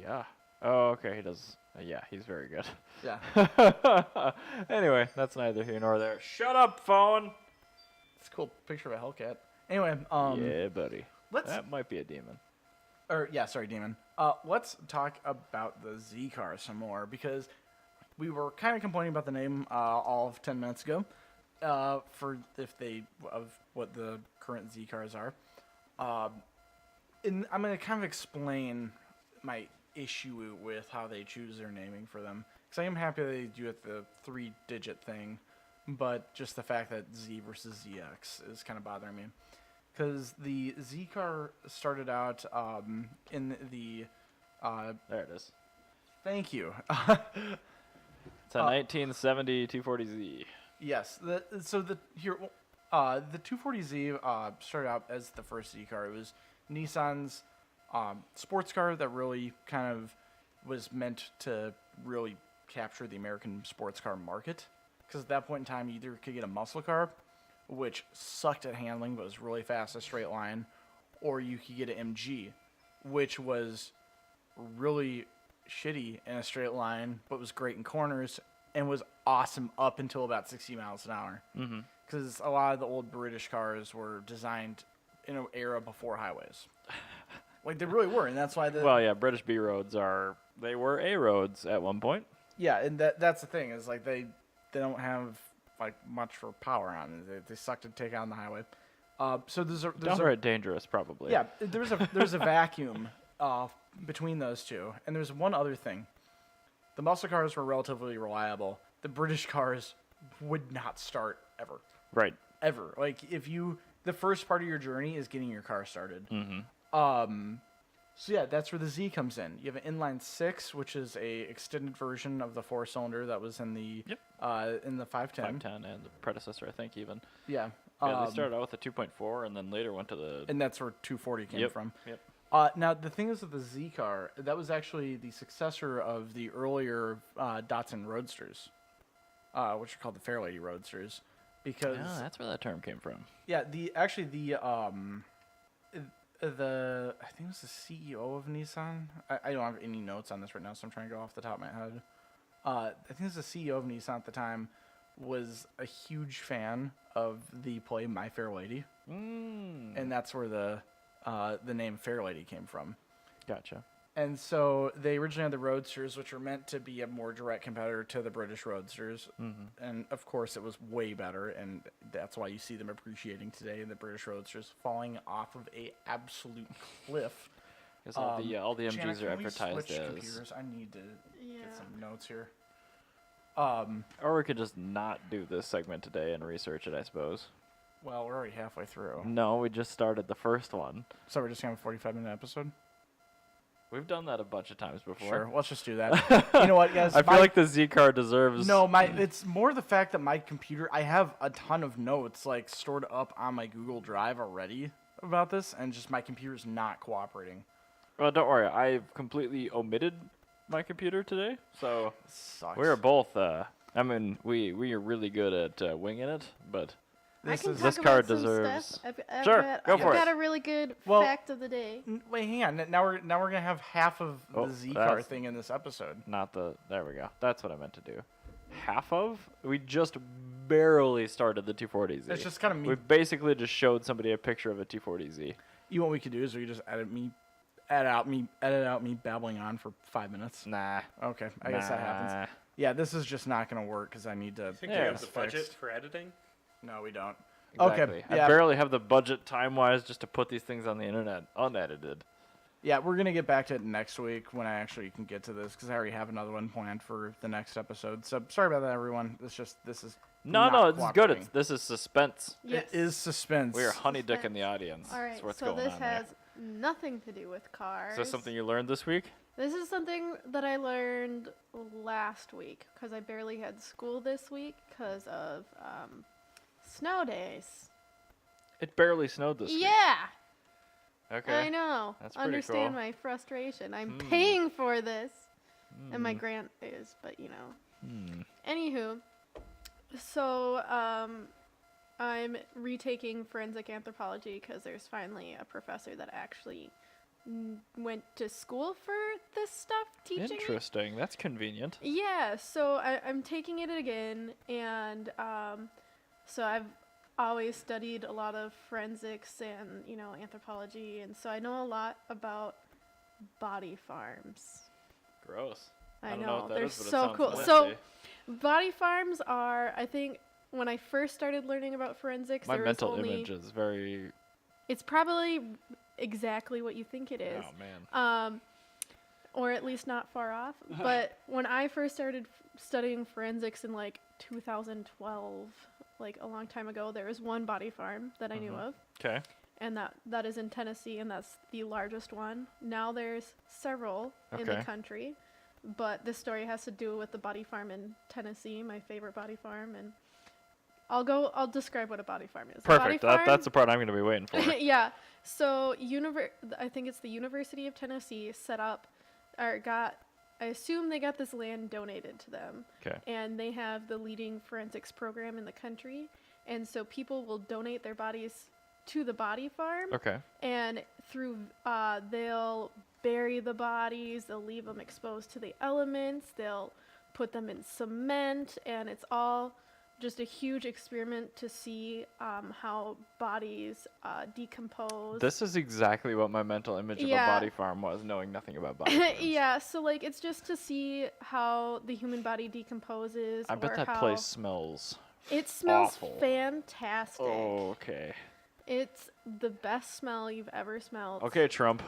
Yeah. Oh, okay. He does. Yeah, he's very good. Yeah. Anyway, that's neither here nor there. Shut up, phone. It's a cool picture of a Hellcat. Anyway, Yeah, buddy. That might be a demon. Demon. Let's talk about the Z car some more because we were kind of complaining about the name all of 10 minutes ago. Of what the current Z cars are. And I'm gonna kind of explain my issue with how they choose their naming for them because I am happy they do it the 3-digit thing. But just the fact that Z versus ZX is kind of bothering me. Because the Z car started out in the... There it is. Thank you. It's a 1970 240Z. Yes. The 240Z started out as the first Z car. It was Nissan's sports car that really kind of was meant to really capture the American sports car market. Because at that point in time, you either could get a muscle car, which sucked at handling but was really fast, a straight line, or you could get an MG, which was really shitty in a straight line, but was great in corners and was awesome up until about 60 miles an hour. Because a lot of the old British cars were designed in an era before highways. Like, they really were, and that's why British B roads they were A roads at one point. Yeah, and that's the thing, is like they don't have like much for power on it. They suck to take on the highway. So there's downright dangerous, probably. Yeah, there's a vacuum between those two, and there's one other thing. The muscle cars were relatively reliable. The British cars would not start ever. Right. Ever. Like the first part of your journey is getting your car started. So yeah, that's where the Z comes in. You have an inline 6, which is a extended version of the 4-cylinder that was in the 510. 510 and the predecessor, I think, even. Yeah. Yeah, they started out with a 2.4 and then later went to the... And that's where 240 came from. Yep. Now, the thing is with the Z car, that was actually the successor of the earlier Datsun Roadsters, which are called the Fairlady Roadsters. Because... Yeah, that's where that term came from. Yeah, I think it was the CEO of Nissan. I don't have any notes on this right now, so I'm trying to go off the top of my head. I think it was the CEO of Nissan at the time was a huge fan of the play My Fair Lady, and that's where the name Fair Lady came from. Gotcha. And so they originally had the Roadsters, which were meant to be a more direct competitor to the British Roadsters. And, of course, it was way better, and that's why you see them appreciating today, the British Roadsters falling off of a absolute cliff. Because all the MGs are advertised as... computers? I need to get some notes here. Or we could just not do this segment today and research it, I suppose. Well, we're already halfway through. No, we just started the first one. So we're just going to have a 45-minute episode? We've done that a bunch of times before. Sure, let's just do that. You know what, guys? I feel like the Z car deserves... No, it's more the fact that my computer... I have a ton of notes like stored up on my Google Drive already about this, and just my computer's not cooperating. Well, don't worry. I've completely omitted my computer today, so Sucks. we are both... I mean, we are really good at winging it, but... This car some deserves... stuff. Go for it. I've got a really good fact of the day. Wait, hang on. Now we're gonna have half of the Z car thing in this episode. There we go. That's what I meant to do. Half of? We just barely started the 240Z. It's just kind of me. We basically just showed somebody a picture of a 240Z. You know what we could do is we could just edit out me babbling on for 5 minutes. Nah. Okay, I guess that happens. Yeah, this is just not gonna work because I need to. Think you have the budget for editing? No, we don't. Exactly. Okay. Yeah. I barely have the budget time-wise just to put these things on the internet unedited. Yeah, we're going to get back to it next week when I actually can get to this because I already have another one planned for the next episode. So sorry about that, everyone. This is No, it's good. cooperating. This is suspense. Yes. It is suspense. We are honeydicking the audience. All right, That's what's so going this on has nothing to do with cars. Is this something you learned this week? This is something that I learned last week because I barely had school this week because of snow days. It barely snowed this week. Yeah, Okay. I know. That's pretty Understand cool. my frustration. I'm paying for this, and my grant is, but Anywho, so I'm retaking forensic anthropology because there's finally a professor that actually went to school for this stuff, teaching it. Interesting. That's convenient. Yeah, so I'm taking it again, and so I've always studied a lot of forensics and, anthropology, and so I know a lot about body farms. Gross. I don't know, know what that they're is, but it so sounds cool. nasty. So body farms are, I think, when I first started learning about forensics, My there mental was only, image is very... it's probably exactly what you think it is. Oh, man. Or at least not far off. But when I first started studying forensics in 2012, a long time ago, there was one body farm that I knew of, Okay. and that is in Tennessee, and that's the largest one. Now there's several in the Okay. country, but this story has to do with the body farm in Tennessee, my favorite body farm, and I'll describe what a body farm is. Perfect. A body That's the part I'm going to be waiting for. farm, yeah. So I think it's the University of Tennessee set up, I assume they got this land donated to them. Okay. And they have the leading forensics program in the country. And so people will donate their bodies to the body farm. Okay. And they'll bury the bodies, they'll leave them exposed to the elements, they'll put them in cement, and it's all just a huge experiment to see how bodies decompose. This is exactly what my mental image of a body farm was, knowing nothing about body farms. Yeah, so it's just to see how the human body decomposes. I bet that place smells. It smells awful. fantastic. Oh, okay. It's the best smell you've ever smelled. Okay, Trump.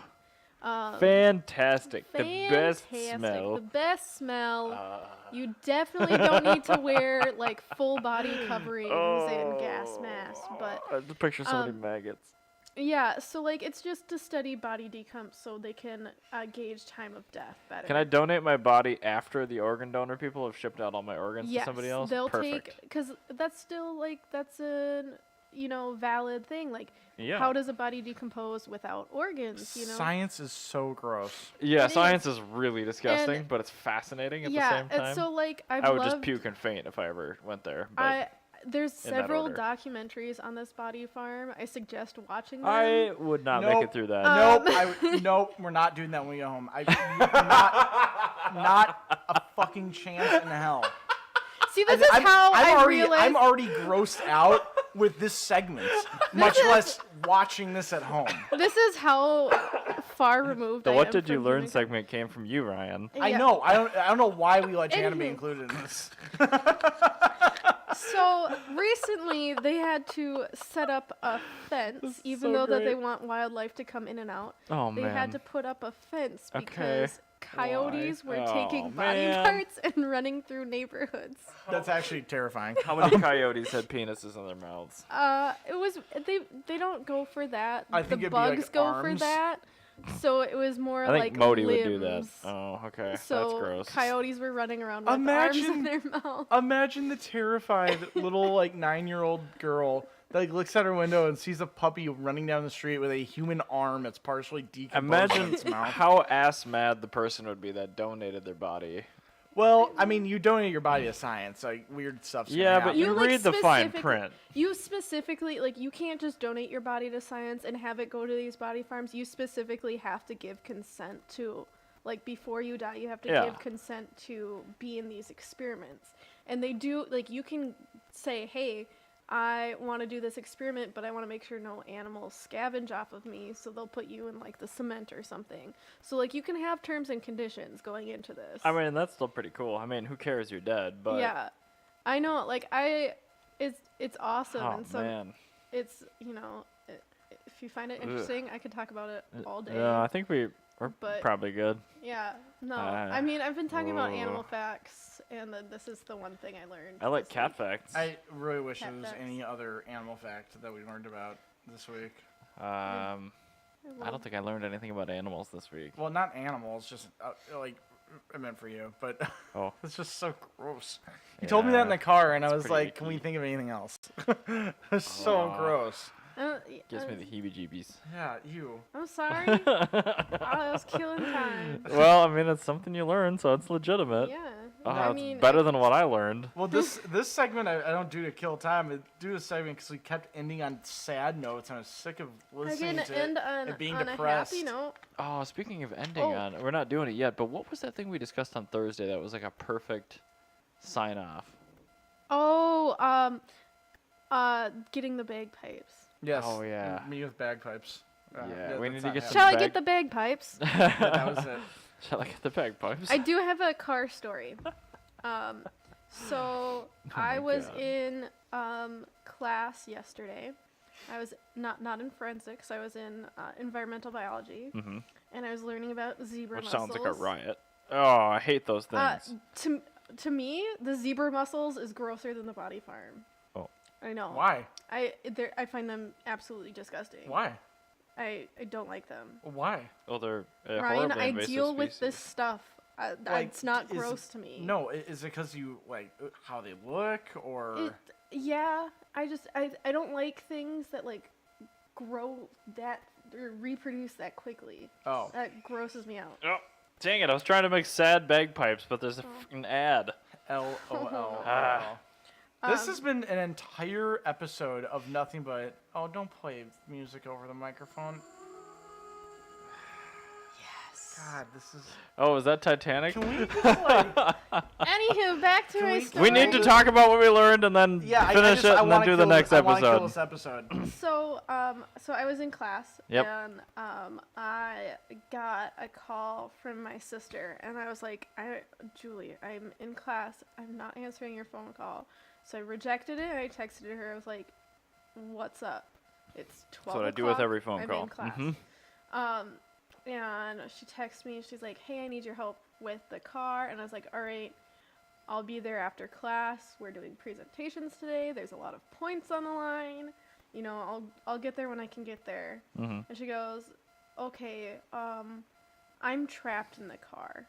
Fantastic. The best smell. The best smell. You definitely don't need to wear full body coverings and gas masks, but I just picture so many maggots. yeah, so it's just to study body decomp so they can gauge time of death better. Can I donate my body after the organ donor people have shipped out all my organs to somebody else? They'll Perfect. because that's still that's a valid thing. Yeah. How does a body decompose without organs? Science is so gross. Yeah, It science is really disgusting, And- but it's fascinating at yeah, the same time. and so I would just puke and faint if I ever went there. But there's in that several order. documentaries on this body farm. I suggest watching them. I would not make Nope. it through that. Nope, we're not doing that when we get home. Not a fucking chance in hell. See, this is how I realized. I'm already grossed out with this segment, much less watching this at home. This is how far removed The I What am Did You from Learn human- segment came from you, Ryan. Yeah. I know. I don't know why we let Jana be Anywho. included in this. So recently, they had to set up a fence, even so though that they great. want wildlife to come in and out. Oh, They man. had to put up a fence Okay. because coyotes Why? were Oh, taking body man. parts and running through neighborhoods. That's actually terrifying. How many coyotes had penises in their mouths? It was they don't go for that. I think the it'd be, like, bugs go for arms. that. So it was more I think like Modi limbs. would do that. Oh, okay. So That's gross. coyotes were running around with arms in Imagine- their mouth. Imagine the terrified little 9-year-old girl that looks out her window and sees a puppy running down the street with a human arm that's partially decomposed in Imagine its mouth. how ass mad the person would be that donated their body. Well, I mean, you donate your body to science, weird stuff's gonna Yeah, but happen. you read the fine print. You specifically, you can't just donate your body to science and have it go to these body farms. You specifically have to give consent to, before you die, you have to Yeah. give consent to be in these experiments. And they do, you can say, hey, I want to do this experiment, but I want to make sure no animals scavenge off of me, so they'll put you in, the cement or something. So, you can have terms and conditions going into this. I mean, that's still pretty cool. I mean, who cares you're dead, but... Yeah. I know, it's awesome. Oh, and some, man. it's, If you find it interesting, I could talk about it all day. Yeah, I think we're But- probably good. Yeah, no. I mean, I've been talking about animal facts, and then this is the one thing I learned. I like this cat week. facts. I really wish Cat there was facts. any other animal fact that we learned about this week. I don't think I learned anything about animals this week. Well, not animals, just like I meant for you, but Oh. it's just so gross. You told me that in the car, and I it's was pretty like, "Can we icky. think of anything else?" It's so gross. Gives me the heebie-jeebies. Yeah, you. I'm sorry. I was killing time. Well, I mean, it's something you learn, so it's legitimate. Yeah. It's better than what I learned. Well, this segment I don't do to kill time. I do this segment because we kept ending on sad notes, and I was sick of listening Again, to end it on, and being on depressed. a happy note. Oh, speaking of ending Oh. on, we're not doing it yet, but what was that thing we discussed on Thursday that was like a perfect sign-off? Oh, getting the bagpipes. Yes. Oh, yeah. Me with bagpipes. Yeah, we that's need to not get happening. Shall I bag- get the bagpipes? Yeah, that was it. Shall I get the bagpipes? I do have a car story. So I my was God. in class yesterday. I was not in forensics. I was in environmental biology, Mm-hmm. and I was learning about zebra Which mussels. sounds like a riot. Oh, I hate those things. To me, the zebra mussels is grosser than the body farm. Oh. I know. Why? I find them absolutely disgusting. Why? I don't like them. Why? Oh, they're a Ryan, horribly I invasive deal with this species. stuff. Like, It's not is- gross to me. No, is it because you like how they look, or Yeah, I don't like things that like grow that or reproduce that quickly. oh, That grosses me out. Oh, dang it! I was trying to make sad bagpipes, but there's a fucking ad. LOL. Ah. This has been an entire episode of nothing but don't play music over the microphone. Yes. God, this is. Oh, is that Titanic? Can we just like? Anywho, back to Can my we- story. We need to talk about what we learned and then Yeah, finish it and then do the next I wanna kill episode. this episode. So I was in class, Yep. and I got a call from my sister, and I was like, Julie, I'm in class. I'm not answering your phone call. So I rejected it, and I texted her. I was like, what's up? It's 12 That's what I do with o'clock. every phone I'm call. in class. Mhm. And she texted me. She's like, hey, I need your help with the car. And I was like, all right, I'll be there after class. We're doing presentations today. There's a lot of points on the line. You know, I'll get there when I can get there. Mhm. And she goes, okay, I'm trapped in the car.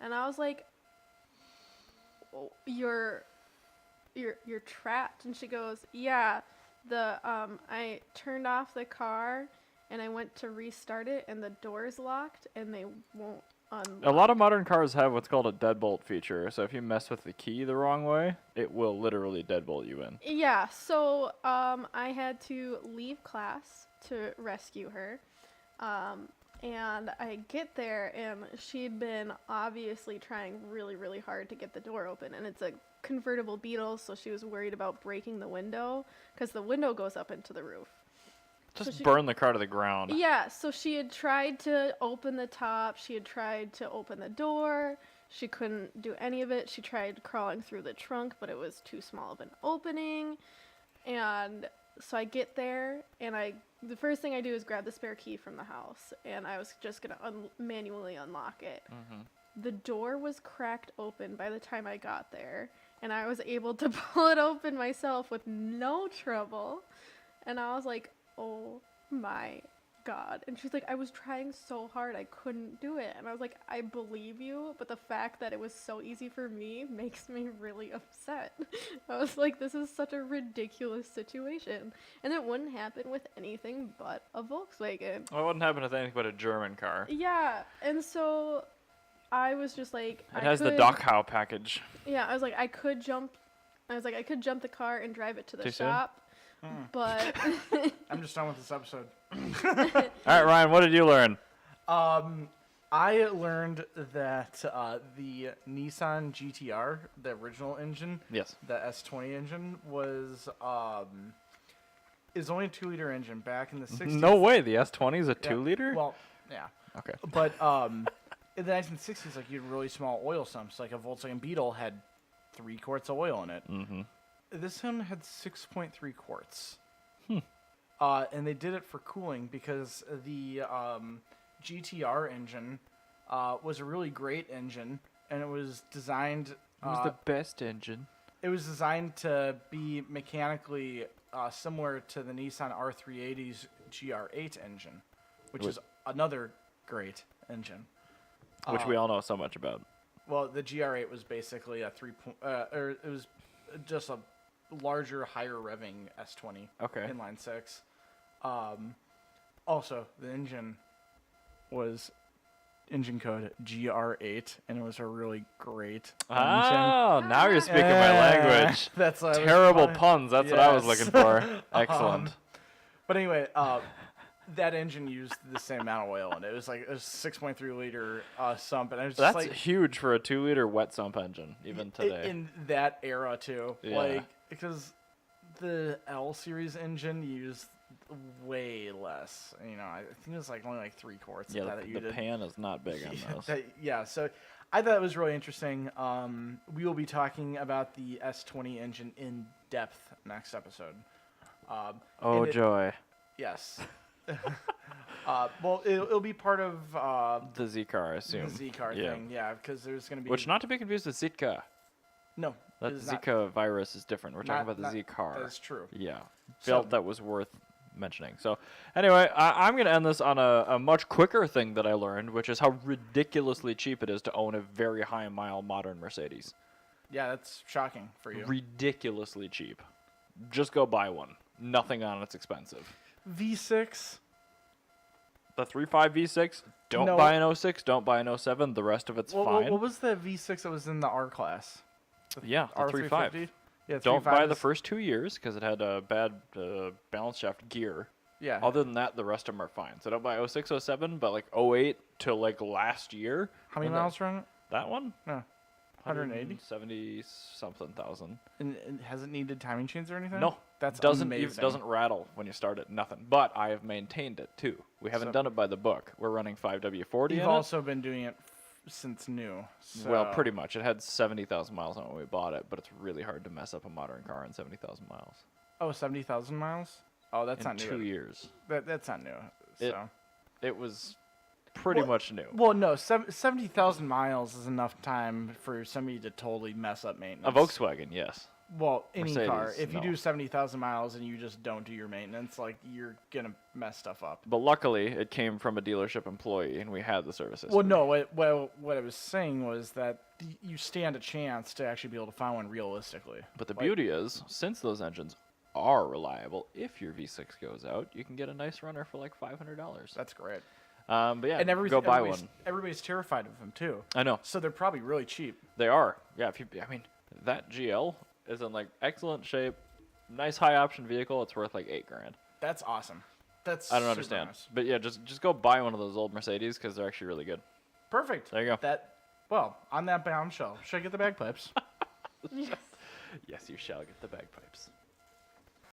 And I was like, oh, you're trapped? And she goes, yeah, I turned off the car and I went to restart it and the door's locked and they won't unlock. A lot of modern cars have what's called a deadbolt feature. So if you mess with the key the wrong way, it will literally deadbolt you in. Yeah, so I had to leave class to rescue her. And I get there, and she'd been obviously trying really, really hard to get the door open. And it's a convertible Beetle, so she was worried about breaking the window, because the window goes up into the roof. Just she- burn the car to the ground. Yeah, so she had tried to open the top. She had tried to open the door. She couldn't do any of it. She tried crawling through the trunk, but it was too small of an opening. And so I get there, and the first thing I do is grab the spare key from the house, and I was just going to manually unlock it. Mhm. The door was cracked open by the time I got there, and I was able to pull it open myself with no trouble. And I was like, oh my God. And she's like, I was trying so hard, I couldn't do it. And I was like, I believe you, but the fact that it was so easy for me makes me really upset. I was like, this is such a ridiculous situation. And it wouldn't happen with anything but a Volkswagen. Well, it wouldn't happen with anything but a German car. Yeah, and so I was just like, It has the Dachau package. Yeah, I was like, I could jump the car and drive it to the Too soon? shop, but I'm just done with this episode. All right, Ryan, what did you learn? I learned that the Nissan GTR, the original engine, Yes. the S20 engine, is only a 2-liter engine back in the 60s. No way. The S20 is a Yeah, 2-liter? Well, yeah. Okay. But in the 1960s, like, you had really small oil sumps. Like a Volkswagen Beetle had 3 quarts of oil in it. Mm-hmm. This one had 6.3 quarts. and they did it for cooling because the GTR engine was a really great engine, and it was designed. It was the best engine. It was designed to be mechanically similar to the Nissan R380's GR8 engine, which is another great engine. Which we all know so much about. Well, the GR8 was basically a or it was just a larger, higher revving S20 inline six. Also, the engine was engine code GR8, and it was a really great engine. Oh, now you're speaking my language. That's terrible puns. That's what I was looking for. Excellent. But anyway, that engine used the same amount of oil, and it was like a 6.3 liter sump, and I was just That's huge for a 2 liter wet sump engine, even today. In that era too, Yeah. because the L series engine used way less. I think it was only 3 quarts. Yeah, that you the did. pan is not big on those. So I thought it was really interesting. We will be talking about the S20 engine in depth next episode. Joy. Yes. Well, it'll be part of The Z car, I assume. the Z car thing, yeah, because there's going to be... Which, not to be confused with Zika. No. That Zika virus is different. We're talking about the Z car. That is true. Yeah. Felt that was worth mentioning. So, anyway, I'm going to end this on a much quicker thing that I learned, which is how ridiculously cheap it is to own a very high-mile modern Mercedes. Yeah, that's shocking for you. Ridiculously cheap. Just go buy one. Nothing on it's expensive. V6. The 3.5 V6, don't buy an 06, don't buy an 07. The rest of it's fine. What was the V6 that was in the R class? Yeah, the 3.5. Yeah, don't buy the first 2 years because it had a bad balance shaft gear. Yeah. Other than that, the rest of them are fine. So don't buy 06, 07, but 08 to last year. How many miles run it? That one? No. 180? 70 something thousand. And has it needed timing chains or anything? No. That's amazing. amazing. Doesn't rattle when you start it, nothing. But I have maintained it too. We haven't done it by the book. We're running 5W40 You've also been doing it since new. So. Well, pretty much. It had 70,000 miles on it when we bought it, but it's really hard to mess up a modern car in 70,000 miles. Oh, 70,000 miles? Oh, that's not new. 2 years. That's not new. So. It was pretty much new. Well, no, 70,000 miles is enough time for somebody to totally mess up maintenance. A Volkswagen, yes. Well, any Mercedes, car. If you no. do 70,000 miles and you just don't do your maintenance, you're going to mess stuff up. But luckily, it came from a dealership employee, and we had the service history. Well, no, what I was saying was that you stand a chance to actually be able to find one realistically. But the beauty is, since those engines are reliable, if your V6 goes out, you can get a nice runner for $500. That's great. But yeah, And go buy one. Everybody's terrified of them, too. I know. So they're probably really cheap. They are. Yeah, that GL is in excellent shape, nice high option vehicle. It's worth $8,000. That's awesome. I don't understand, nice. but yeah, just go buy one of those old Mercedes because they're actually really good. Perfect. There you go. Well, on that bombshell, should I get the bagpipes? Yes. Yes, you shall get the bagpipes.